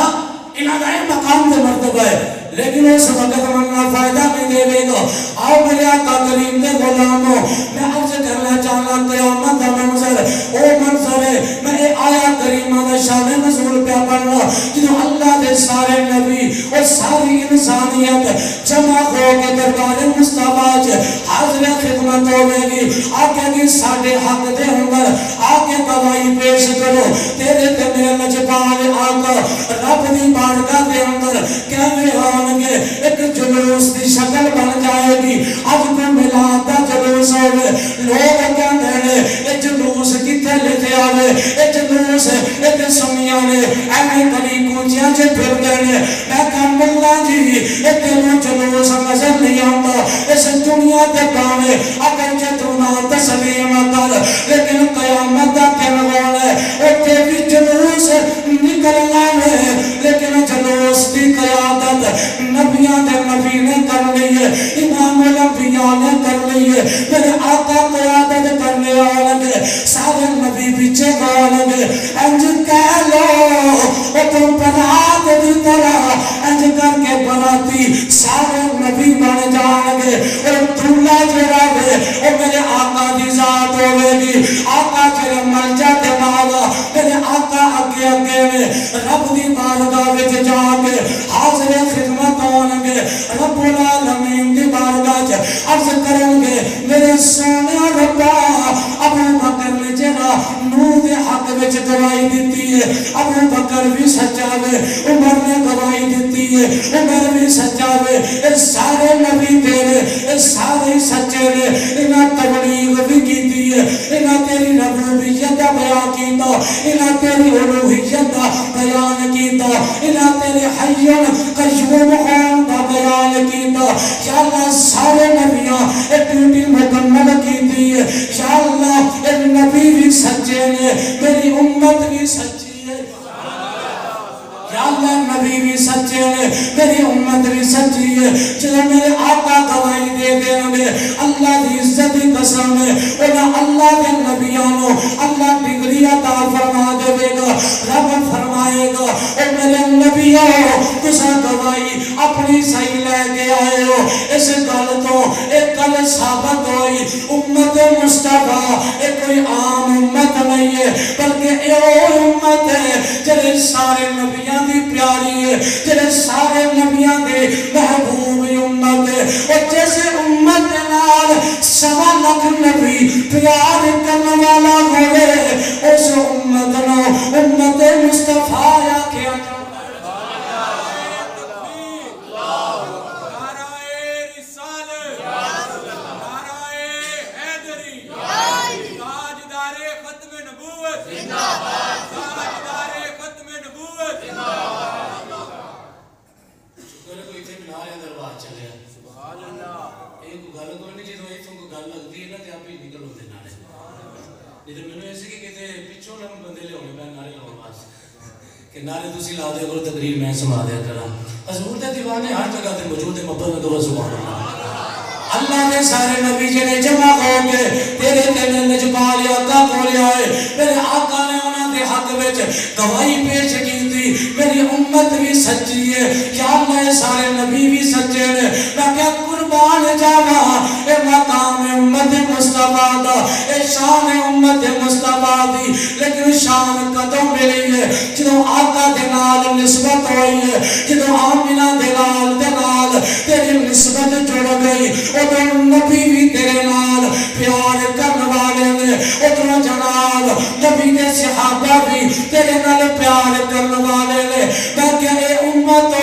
S2: انہاں دا مقام تے مرتبہ ہے لیکن اس وقت مننا فائدہ نہیں دے لے گا آؤ میرے آقا کریم دے غلاموں میں عرض کرنا چاہنا قیامت دا منظر او منظر ہے میں آیا کریمہ دا شان نزول پہ پڑھنا جنہوں اللہ دے سارے نبی اور ساری انسانیت جمع ہو کے دربار مصطفیٰ حاضر خدمت ہوئے گی آگے کی ساڑھے حق دے اندر آگے گواہی پیش کرو تیرے تے میرے نجبان آقا رب دی بارگاہ دے اندر کہنے آنگے ایک جلوس دی شکل بن جائے گی اب کو ملاد دا جلوس ہوئے لوگ کہنے ہیں ایک جلوس کتے لیتے آوے ایک جلوس ایک سمیانے ایمیں کلی کوچیاں جے پھر دینے میں کہا اللہ جی ایک دنوں جلوس نظر نہیں آتا اس دنیا دے پاوے اگر جے تونا تسلیم کر لیکن قیامت دا تنوان ہے اتے بھی جلوس نکلنا ہے لیکن جلوس دی قیادت نبیان دے نبی نے کر لی ہے امام الانبیاء نے کر لی ہے میرے آقا قیادت کرنے والے سارے نبی پیچھے والے انج کہہ لو او تم برات دی طرح انج کر کے براتی سارے نبی بن جان گے اور دھولا جڑا گے او میرے آقا دی ذات ہوئے گی آقا جڑا مل جاتے مالا میرے آقا اگے اگے میں رب دی بارگاہ وچ جا کے حاضر خدمت آن گے رب العالمین دی بارگاہ عرض کریں گے میرے سونے ربا ابو بکر نے جڑا نو دے حق وچ گواہی دتی ہے ابو بکر بھی سچا ہے عمر نے گواہی دتی ہے عمر بھی سچا ہے اے سارے نبی تیرے اے سارے سچے نے انہاں تبلیغ بھی کیتی ہے انہاں تیری ربوبیت دا بیان کیتا انہاں تیری الوہیت دا بیان کیتا انہاں تیرے حی قیوم ہون دا بیان کیتا یا اللہ سارے نبیاں اے ڈیوٹی مکمل کیتی ہے یا اللہ اے نبی بھی سچے نے میری امت بھی سچی ہے یا اللہ نبی بھی سچے نے میری امت بھی سچی ہے چلو میرے آقا گواہی دے دیں گے اللہ دی عزت کی قسم ہے انہاں اللہ کے نبیانوں اللہ ڈگری عطا فرما دے گا رب فرمائے گا اے میرے نبیوں تساں گواہی اپنی صحیح لے کے آئے ہو اس گل تو ایک گل ثابت ہوئی امت مصطفیٰ ایک کوئی عام امت نہیں ہے بلکہ اے امت ہے جڑے سارے نبیان دی پیاری ہے جڑے سارے نبیان دے محبوب امت ہے اور جیسے امت نال 1.25 لاکھ نبی پیار کرنے والا ہوئے اس امت نو امت مصطفیٰ یا کیا نعرے تسی لا دے کرو تقریر میں سما دیا کرا حضور دے دیوانے ہر جگہ تے موجود ہے محبت میں کرو سبحان اللہ اللہ نے سارے نبی جنے جمع ہو کے تیرے تینے نجبال آقا کو لے آئے میرے آقا نے انہاں دے حق وچ گواہی پیش کی تھی میری امت بھی سچی ہے یا اللہ سارے نبی بھی سچے نے میں کیا قربان جاوا اے مقام امت مصطفیٰ دا اے شان امت مصطفیٰ دی لیکن شان کدوں ملی ہے جدوں آقا دے نال نسبت ہوئی ہے جدوں آمنہ دے نال تیری نسبت جڑ گئی ادھر نبی بھی تیرے نال پیار کرنے والے نے ادھر جناب نبی دے صحابہ بھی تیرے نال پیار کرنے والے نے میں کہ اے امت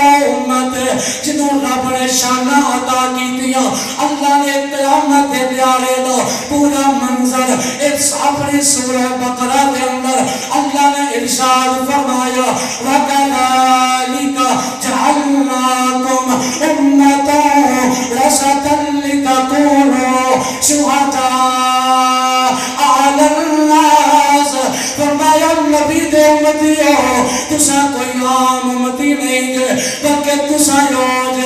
S2: جنہوں رب نے شانہ عطا کی دیا اللہ نے قیامت دے پیارے دا پورا منظر اس اپنی سورہ بقرہ دے اندر اللہ نے ارشاد فرمایا وَكَذَلِكَ جَعَلْنَاكُمْ أُمَّةً وَسَطًا لِتَكُونُوا شُهَدَاءَ عَلَى النَّاسِ فرمایا نبی دے امتیوں تسا کوئی عام امتی نہیں ہے بلکہ تسا یوج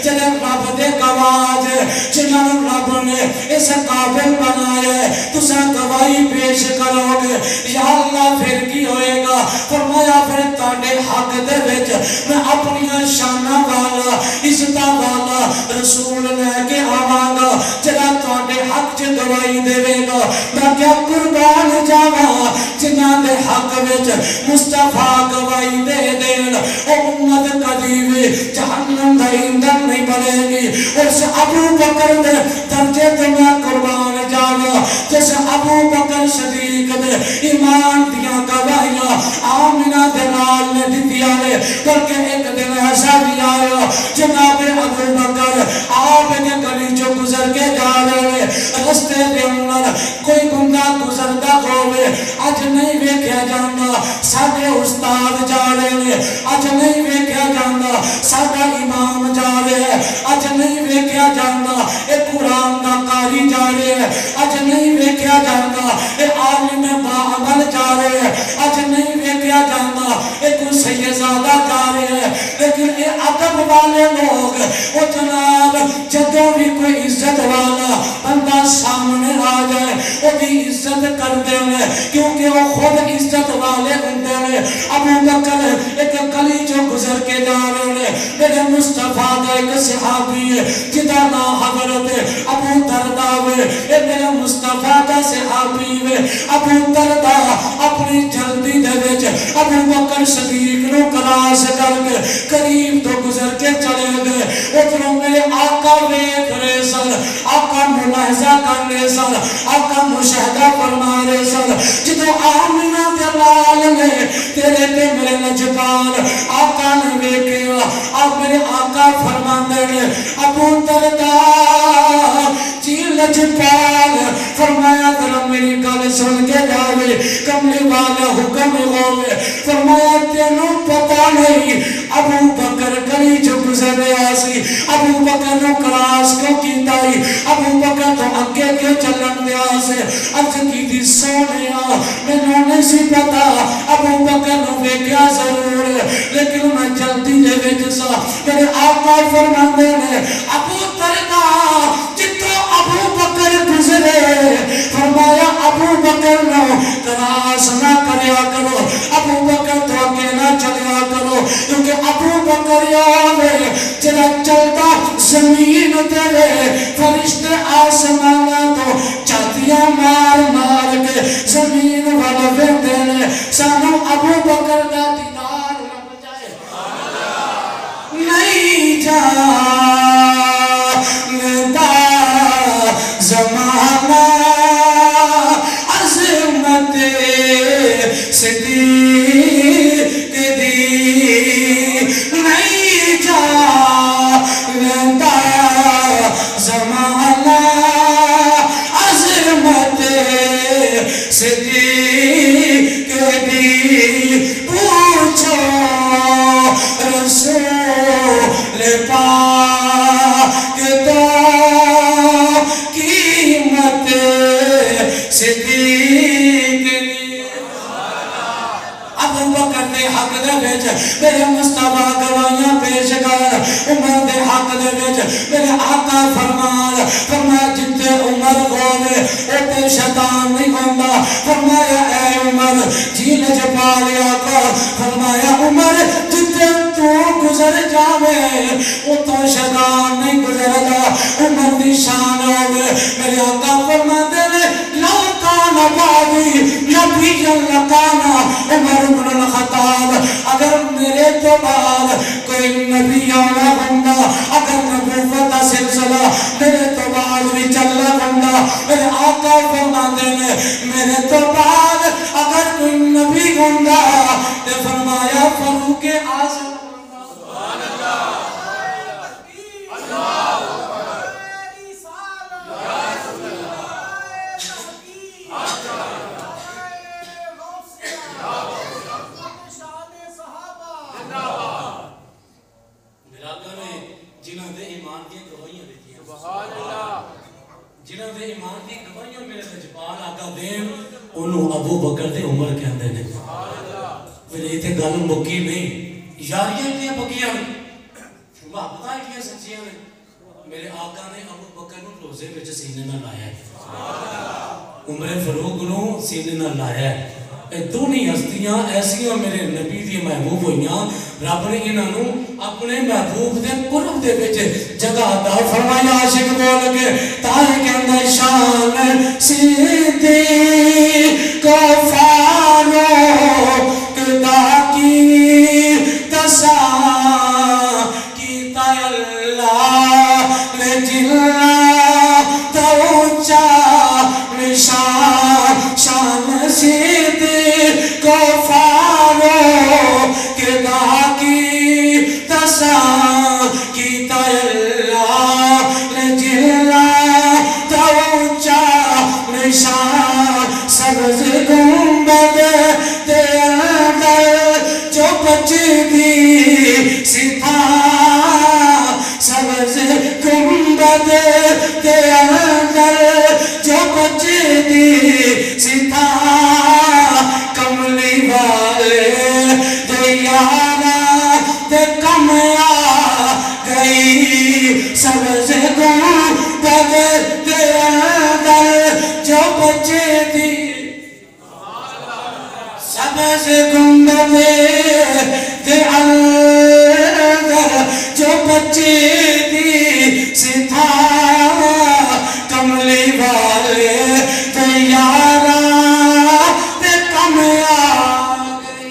S2: جنہیں رب دے گواج جنہیں رب نے اس قابل بنایا ہے تسا گواہی پیش کرو گے یا اللہ پھر کی ہوئے گا فرمایا پھر تاڑے حق دے وچ میں اپنی شانہ والا عزتہ والا رسول لے کے آواں گا جنہیں تاڑے حق چ گواہی دے گا میں کیا قربان جاواں جنہاں دے حق وچ مصطفیٰ گواہی دے دین او امت قدیم جہنم دا ایندھن نہیں بنے گی اس ابو بکر دے درجے تے میں قربان جاواں جس ابو بکر صدیق دے ایمان دیاں گواہیاں آمنہ دے نال نے دتیاں نے بلکہ ایک دن ایسا بھی آیا جناب ابو بکر آپ کے گلی جو گزر کے جا رہے رستے دے اندر کوئی بندہ گزرتا ہوئے اج نہیں ویکھیا جاندا ساڈے استاد جا رہے ہیں اج نہیں ویکھیا جاندا ساڈا امام جا رہے ہیں اج نہیں ویکھیا جاندا اے قرآن دا قاری جا رہے ہیں اج نہیں ویکھیا جاندا اے عالم باعمل جا رہے ہیں اج نہیں ویکھیا جاندا اے کوئی سیدزادہ جا رہے ہیں لیکن اے ادب والے لوگ او جناب جدوں بھی کوئی عزت والا بندہ سامنے آ جائے او دی عزت کردے ہیں کیونکہ وہ خود عزت والے ہوندے نے ابو بکر ایک گلی جو گزر کے جا رہے ہیں میرے مصطفیٰ کا ایک صحابی ہے جدا نام حضرت ابو دردہ ہوئے اے میرے مصطفیٰ کا صحابی ہے ابو دردہ اپنی جلدی دے وچ ابو بکر صدیق نو کراس کر کے قریب تو گزر کے چلے گئے ادھروں میرے آقا ویکھ رہے سن آقا ملاحظہ بن رہے سن آقا مشاہدہ فرما رہے سن جدو آمینہ دے لال نے تیرے تے میرے لجپال آقا نے ویکھیا آپ میرے آقا فرما دے ابو درداء جی لجپال فرمایا ذرا میری گل سن کے جاوے کملی والا حکم ہوئے فرمایا تینوں پتہ نہیں ابو بکر گلی جو گزر رہا سی ابو بکر نو کراس کیوں کیتا ہی ابو بکر تو اگے کیوں چلن دیا سے عرض کی دی سونیا میں نہیں سی پتا ابو بکر نو ویکھیا ضرور لیکن میں جلدی دے وچ سا میرے آقا فرماندے نے ابو درداء جتوں ابو بکر گزرے فرمایا ابو بکر نو کراس نہ کریا کرو ابو بکر تو اگے نہ چلیا کرو کیونکہ ابو بکر یاوے جڑا چلتا زمین تیرے فرشتے آسمانہ تو چاتیاں مار مار کے زمین والا ویندے نے سانو ابو بکر دا دیدار لگ جائے نہیں جاندا زمانہ عظمت صدیق دی نہیں جاندا زمانہ عظمت صدیق دی پوچھو رسول پاک تو قیمت صدیق دی ابو بکر دے حق دے وچ میرے مصطفیٰ گواہیاں پیش کر عمر دے حق دے وچ میرے آقا فرمایا جتے عمر ہوئے اتے شیطان نہیں ہوندا فرمایا اے عمر جی لجپا لیا کر فرمایا عمر جتے تو گزر جاوے اتوں شیطان نہیں گزردا عمر دی شان ہوئے میرے آقا فرماتے نے لو کان بعدی نبی لکانا عمر بن الخطاب اگر میرے تو بعد کوئی نبی آنا ہوندا اگر نبوت کا سلسلہ میرے تو بعد بھی چلنا ہوندا میرے آقا فرماتے نے میرے تو بعد اگر کوئی نبی ہوندا تے فرمایا فاروق اعظم جنہاں دے ایمان دی گواہیاں میرے لجپال آقا دین انہوں ابو بکر دے عمر کہندے نے پھر یہ تے گل مکی نہیں یاریاں اتنی پکیاں محبتاں اتنی سچیاں نے میرے آقا نے ابو بکر نو روزے وچ سینے نہ لایا ہے عمر فاروق نو سینے نہ لایا ہے اے دونی ہستیاں ایسیاں میرے نبی دی محبوب ہوئیاں رب نے انہوں اپنے محبوب دے قرب دے وچ جگہ عطا فرمایا عاشق بول کے تاہے کہندا شان صدیق کو فاروق دا کی تسا کیتا اللہ نے جلنا توچا نشان شان صدیق کو فاروق دا کی تسا کیتا اللہ نے جلنا توچا نشان سبز گنبد دے اندر جو بچی ستھا سبز گنبد دے اندر جو بچی ستھا کملی والے دے یارا دے کم آ گئی سبز گنبد دے اندر جو بچی سبز گنبد دے اندر جو بچی دی ستھا کملی والے دے یارا دے کم آ گئی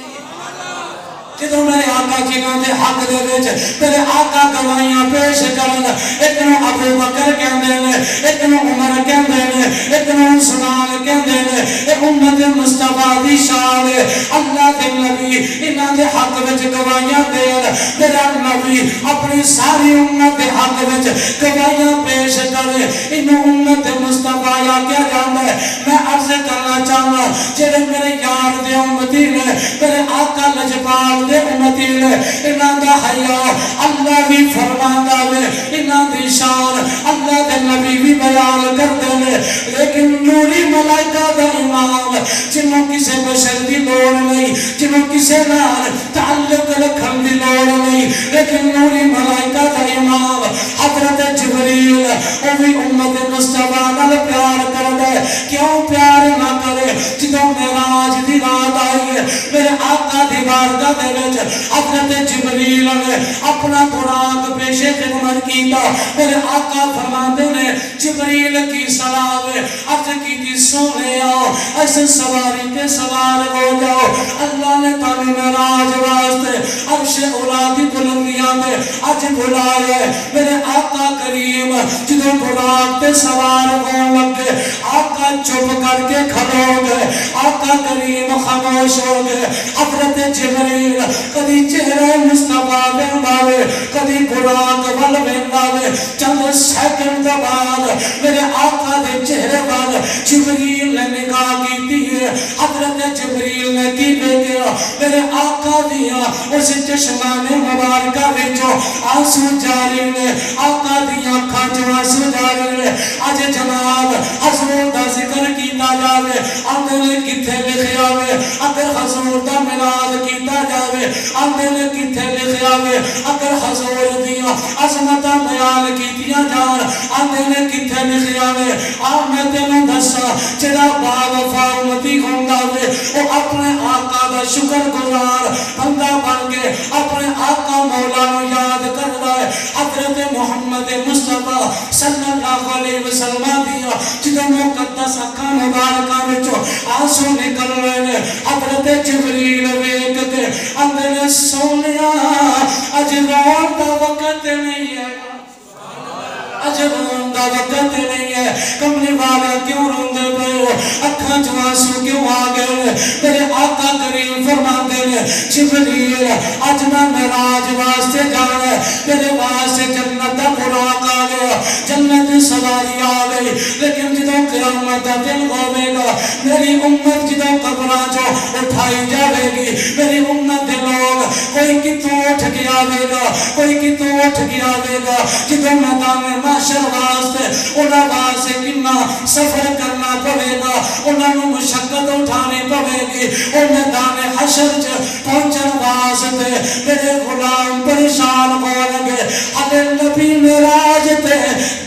S2: جدو میرے آقا جنہوں دے حق دے وچ میرے آقا گواہیاں پیش کرن ایک نو ابو بکر کہندے نے ایک نو عمر کہندے نے ایک نو عثمان کہندے نے اے امت مصطفیٰ دی شان ہے اللہ دے نبی انہاں دے حق وچ گواہیاں دین میرا نبی اپنی ساری امت دے حق وچ گواہیاں پیش کرے انہوں امت مصطفیٰ یا کیا جاندا ہے میں عرض کرنا چاہنا جڑے میرے یار دے امتی نے میرے آقا لجپال دے امتی نے انہاں دا حیا اللہ بھی فرماندا ہے انہاں دی شان اللہ دے نبی بھی بیان کردے نے لیکن نوری ملائکہ دا امام جنہوں کسے بشر دی لوڑ نہیں جنہوں کسے نال تعلق رکھن دی لوڑ نہیں لیکن نوری ملائکہ دا امام حضرت جبریل وہ بھی امت مصطفیٰ نال پیار کردے کیوں پیار نہ کرے جدوں معراج دی رات آئی ہے میرے آقا دی بارگاہ دے وچ حضرت جبریل نے اپنا براق پیش خدمت کیتا میرے آقا فرماندے نے جبریل کی سلام ہے عرض کی تھی سونے آؤ ایسے سواری کے سوار ہو جاؤ اللہ نے تانوں معراج واسطے عرش اولا دی بلندیاں میں اج بلایا ہے میرے آقا کریم جدوں براق تے سوار ہون لگے آقا چپ کر کے کھڑے ہو گئے آقا کریم خاموش ہو گئے حضرت جبریل کدی چہرہ مصطفیٰ ویندا وے کدی براق ول ویندا وے چند سیکنڈ بعد میرے آقا دے چہرے وال جبریل نے نگاہ کیتی ہے حضرت جبریل نے کی دیکھا میرے آقا دیا اس چشمان مبارکہ وچوں آنسو جاری نے آقا دیا اکھاں چوں آنسو جاری نے اج جناب حضور دا ذکر کیتا جاوے اندے نے کتھے لکھیا وے اگر حضور دا میلاد کیتا جاوے اندے نے کتھے لکھیا وے اگر حضور دیا عظمتاں بیان کیتیاں جان اندے نے کتھے لکھیا وے میں تینوں دسا جڑا با وفا امتی ہوندا وے او اپنے آقا دا شکر گزار بندہ بن کے اپنے آقا مولا نو یاد کردا ہے حضرت محمد مصطفیٰ صلی اللہ علیہ وسلم دیا جدوں مقدس اکھاں مبارکاں وچوں آنسو نکل رہے نے حضرت جبریل ویکھ کے اندے نے سونیا اج رون دا وقت نہیں ہے اج رون دا وقت نہیں ہے کملی والا کیوں روندے پئے ہو اکھاں چوں آنسو کیوں آ گئے میرے آقا کریم فرماندے نے جبریل اج میں معراج واسطے جانا ہے میرے واسطے جنت دا براق آ گیا جنت دی سواری آ گئی لیکن جدوں قیامت دا دن ہوے گا میری امت جدوں قبراں چوں اٹھائی جاوے گی میری امت دے لوگ کوئی کتوں اٹھ کے آوے گا کوئی کتوں اٹھ کے آوے گا جدوں میدان محشر واسطے انہاں واسطے کتنا سفر کرنا پڑے گا انہاں نوں مشقت اٹھانی پڑے گی او میدان حشر چ پہنچن واسطے میرے غلام پریشان ہون گے ہلے نبی معراج تے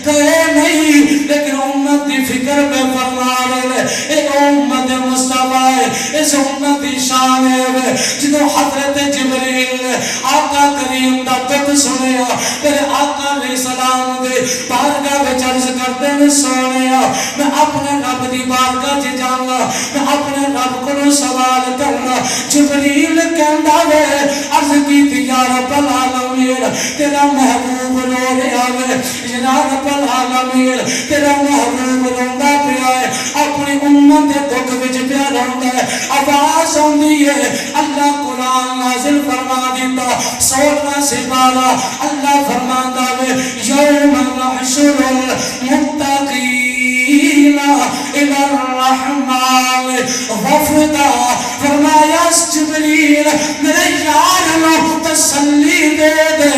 S2: گئے نہیں لیکن امت دی فکر میں فرما رہے اے امت مصطفیٰ ہے اس امت دی شان ہے جدوں حضرت جبریل نے آقا کریم دا دکھ سنیا میرے آقا علیہ السلام دے بارگاہ وچ عرض کرتے نے سونیا میں اپنے رب دی بارگاہ چ جاواں میں اپنے رب کو سوال کرنا جبریل کہندا وے عرض کیتی یا رب العالمین تیرا محبوب رو رہا ہے یا رب العالمین تیرا محبوب روندا پیا ہے اپنی امت دے دکھ وچ پیا روندا ہے آواز آندی ہے اللہ قرآن نازل فرما دیتا 16 سپارہ اللہ فرماندا ہے یوم نحشر المتقین الى الرحمن وفدا فرمایا جبریل میرے یار نو تسلی دے دے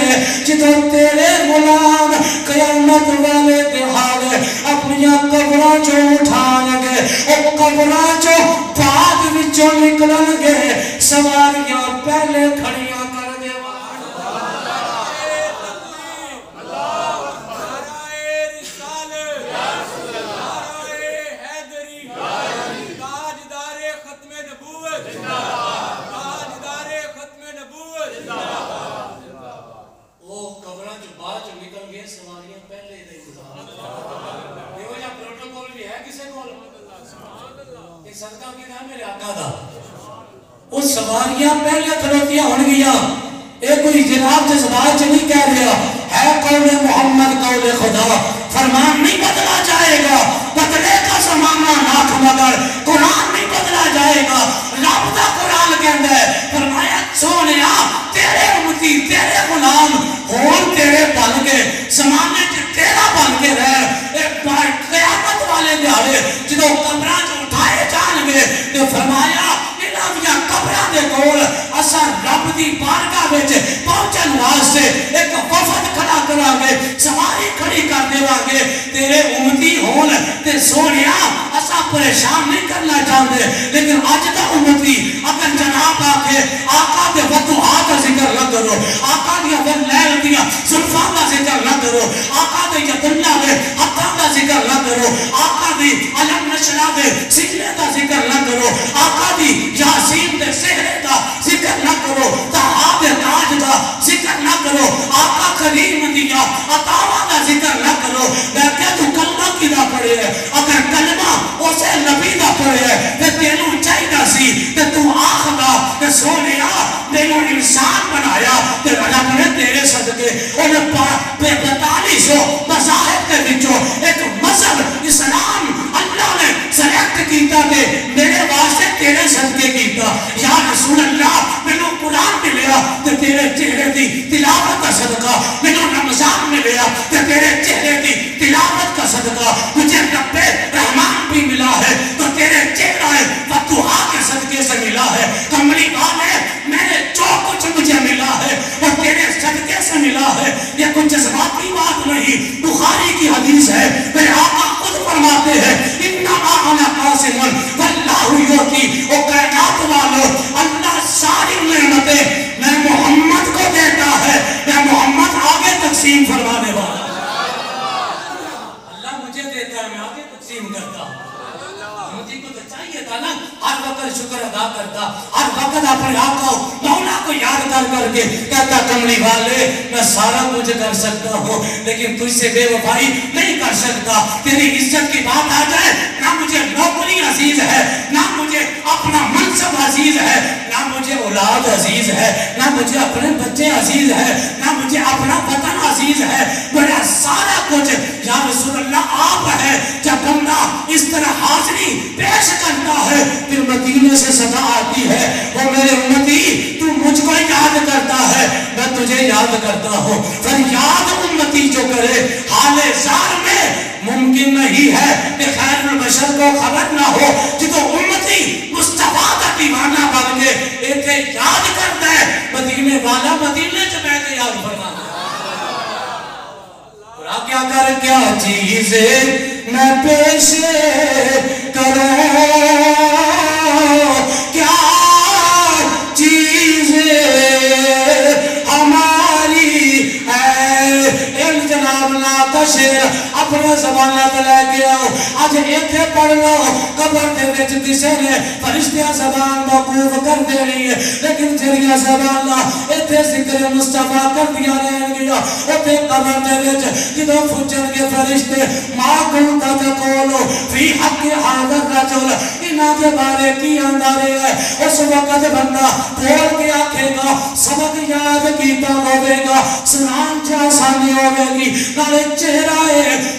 S2: جدوں تیرے غلام قیامت والے دہاڑے اپنی قبراں چوں اٹھان گے او قبراں چوں بعد وچوں نکلن گے سواریاں پہلے کھڑیاں کر دے صدقہ کی نام میرے آقا دا وہ سواریاں پہلے کھڑوتیاں ہون گیا ایک کوئی جناب جذبات نہیں کہہ رہا ہے، قول محمد قول خدا، فرمان نہیں بدلا جائے گا، بدلے کا زمانہ ناک مگر قرآن نہیں بدلا جائے گا۔ رب دا قرآن کہندا ہے، فرمایا سونیا تیرے امتی تیرے غلام ہون تیرے بن کے زمانے تیرا بن کے رہ، ایک بار قیامت والے دیہڑے جدوں قبراں چ اٹھائے جان گے تے فرمایا انہاں قبراں دے کول اساں رب دی بارگاہ وچ پہنچن واسطے ایک وفد کھڑا کراں گے، سواری کھڑی کر دیواں گے، تیرے امتی ہون تے سونیا اساں پریشان نہیں کرنا چاہتے، لیکن اج دا امتی اگر جناب آکھے آقا دے فتوحات کا ذکر نہ کرو، آقا دیا لیل دیا زلفاں کا ذکر نہ کرو، آقا دے یداللہ دے ہتھاں کا ذکر نہ کرو، آقا دی علم نشرہ دے سجلے کا ذکر نہ کرو، آقا دی یاسین دے سہرے کا ذکر نہ کرو، طہا دے تاج کا ذکر نہ کرو، آقا کریم دیا عطاواں کا ذکر نہ کرو، میں کہ تو کلمہ کی دا پڑھے ہے، اگر کلمہ اسے نبی دا پڑھے ہے تے تینوں چاہیدا سی تے تو آخدا تے سونیا تینوں انسان بنایا تے رب نے تیرے صدقے انہیں 4500 مذاہب کے وچوں ایک مذہب اسلام اللہ نے سلیکٹ کیتا تے میرے واسطے تیرے صدقے کیتا۔ یا رسول اللہ مینوں قرآن ملیا تے تیرے چہرے دی تلاوت کا صدقہ، مینوں رمضان ملیا تے تیرے چہرے دی تلاوت کا صدقہ، مجھے رب رحمان بھی ملا ہے تو تیرے چہرے فتوحا کے صدقے سے ملا ہے، کملی والے میں جو کچھ مجھے ملا ہے وہ تیرے صدقے سے ملا ہے، یہ کچھ جذباتی بات نہیں، بخاری کی حدیث ہے، میرے آقا خود فرماتے ہیں انما انا قاسم واللہ یعطی، او کائنات والو اللہ ساری نعمتیں میں محمد کو دیتا ہے، میں محمد آگے تقسیم فرمانے والا، اللہ مجھے دیتا ہے میں آگے تقسیم کرتا ہوں۔ مجھے کو تو چاہیے تھا نا ہر وقت شکر ادا کرتا، ہر وقت اپنے آقا مولا کو یاد کر کے کہتا کملی والے میں سارا کچھ کر سکتا ہوں لیکن تجھ سے بے وفائی نہیں کر سکتا، تیری عزت کی بات آ جائے نہ مجھے نوکری عزیز ہے، نہ مجھے اپنا منصب عزیز ہے، نہ مجھے اولاد عزیز ہے، نہ مجھے اپنے بچے عزیز ہے، نہ مجھے اپنا وطن عزیز ہے، میرا سارا کچھ یا رسول اللہ آپ ہے۔ جب بندہ اس طرح حاضری پیش کرتا ہے پھر مدینے سے صدا آتی ہے، وہ میرے امتی تو مجھ کو یاد کرتا ہے میں تجھے یاد کرتا ہوں، فریاد امتی جو کرے حال زار میں ممکن نہیں ہے کہ خیر البشر کو خبر نہ ہو، جدو امتی مصطفیٰ کا دیوانہ بن کے ایتھے یاد کرتا ہے مدینے والا مدینے سے بیٹھ کے یاد فرماتا ہے۔ کیا کر کیا چیزیں میں پیش کروں، کیا چیزیں ہماری ہے، ایک جناب ناتا شیر اپنے زبانت لے گیا آج ایتھے پڑھ لو، قبر دے وچ کسے نے فرشتیاں زبان موقوف کر دے رہی ہے لیکن جڑیاں زبان ایتھے ذکر مصطفیٰ کر دیا رہن گیا، ایتھے قبر دے وچ جدوں پوچھن گے فرشتے ما کنت تقول فی حق ھذا الرجل، انہاں دے بارے کی آندا رہا ہے، اس وقت بندہ بول کے آکھے گا سبق یاد کیتا ہوے گا، سلام چ آسانی ہوے گی، نالے چہرہ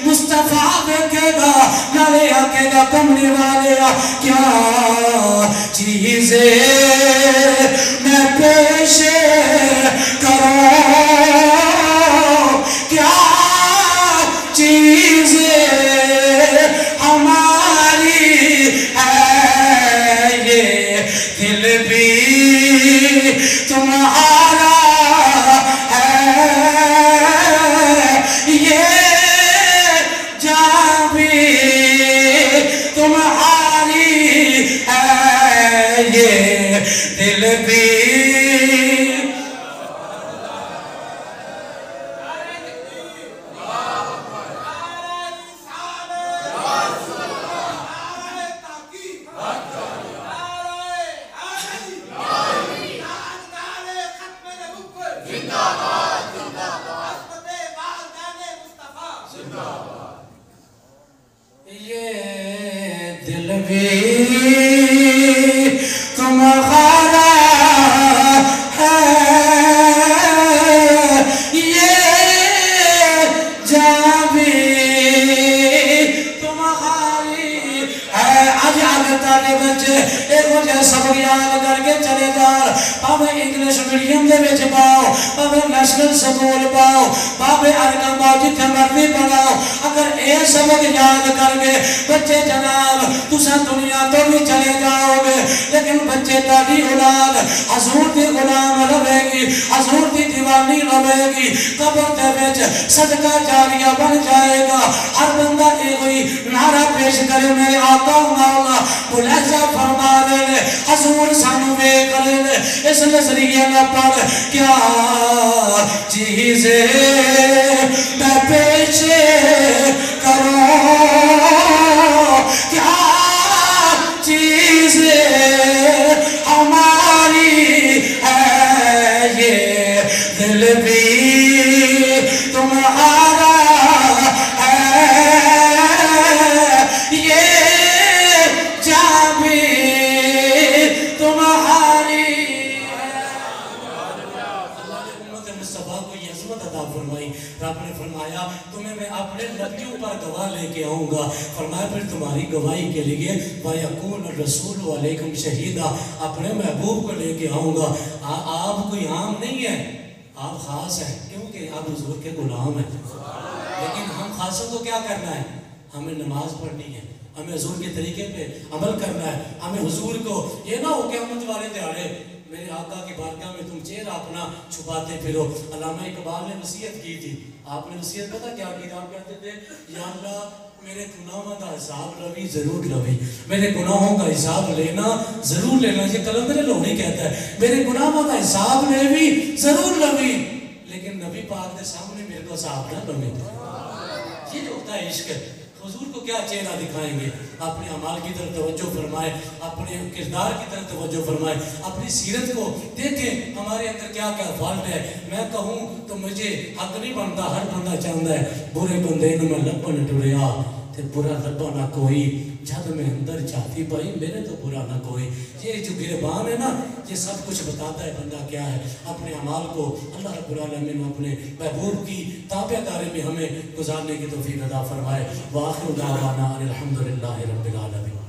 S2: مصطفیٰ دیکھے گا، نالے آکھے گا کملی والے کیا چیزیں میں پیش کروں، کیا چیزیں ہماری ہے، یہ دل بھی تمہارا ہے، یہ جان بھی تمہاری ہے، یہ دل بھی دل بھی تمہارا ایک وجہ سبق یاد کر کے چلے جان پاوے انگلش میڈیم دے وچ پاؤ پاوے نیشنل سکول پاؤ پاوے ارکان پاؤ جتھے مرضی پڑھاؤ اگر اے سبق یاد کر کے بچے جناب تساں دنیا تو بھی چلے جاؤ گے لیکن بچے تاری اولاد حضور دی غلام رہے گی حضور دی دیوانی رہے گی قبر دے وچ صدقہ جاریہ بن جائے گا ہر بندہ ایک ہوئی نعرہ پیش کرے میرے آقا مولا ملاحظہ فرما رہے حضور سانو بے کرے اس نظریے نہ پڑھ کیا چیزیں میں پیش کروں کیا چیزیں ہماری ہے یہ دل بھی تمہارا ہے یہ جان بھی تمہاری ہے اللہ نے امت مصطفیٰ کو یہ عظمت عطا فرمائی رب نے فرمایا تمہیں میں اپنے نبیوں پر گواہ لے کے آؤں گا فرمایا پھر تمہاری گواہی کے لیے وَيَكُونَ الرَّسُولُ عَلَيْكُمْ شَهِيدًا اپنے محبوب کو لے کے آؤں گا آپ کوئی عام نہیں ہے آپ خاص ہیں کیونکہ آپ حضور کے غلام ہیں لیکن ہم خاصوں کو کیا کرنا ہے ہمیں نماز پڑھنی ہے ہمیں حضور کے طریقے پہ عمل کرنا ہے ہمیں حضور کو یہ نہ ہو قیامت والے دیہڑے میرے آقا کی بارگاہ میں تم چہرہ اپنا چھپاتے پھرو علامہ اقبال نے وصیت کی تھی آپ نے وصیت پتہ کیا کی آپ کہتے تھے یا اللہ میرے گناہوں کا حساب لوی ضرور لوی میرے گناہوں کا حساب لینا ضرور لینا یہ کلندر لوہی کہتا ہے میرے گناہوں کا حساب لیوی ضرور لوی لیکن نبی پاک کے سامنے میرے کو حساب نہ لوی یہ ہوتا ہے عشق حضور کو کیا چہرہ دکھائیں گے اپنے اعمال کی طرف توجہ فرمائے اپنے کردار کی طرف توجہ فرمائے اپنی سیرت کو دیکھیں ہمارے اندر کیا کیا فالٹ ہے میں کہوں تو مجھے حق نہیں بنتا ہر بندہ چاہتا ہے برے بندے میں لبن ٹریا تے برا لبا نہ کوئی جب میں اندر چاہتی بھائی میرے تو برا نہ کوئی یہ جو گربان ہے نا یہ سب کچھ بتاتا ہے بندہ کیا ہے اپنے اعمال کو اللہ رب العالمین اپنے محبوب کی تابع داری میں ہمیں گزارنے کی توفیق عطا فرمائے وآخر دعوانا ان الحمدللہ رب العالمین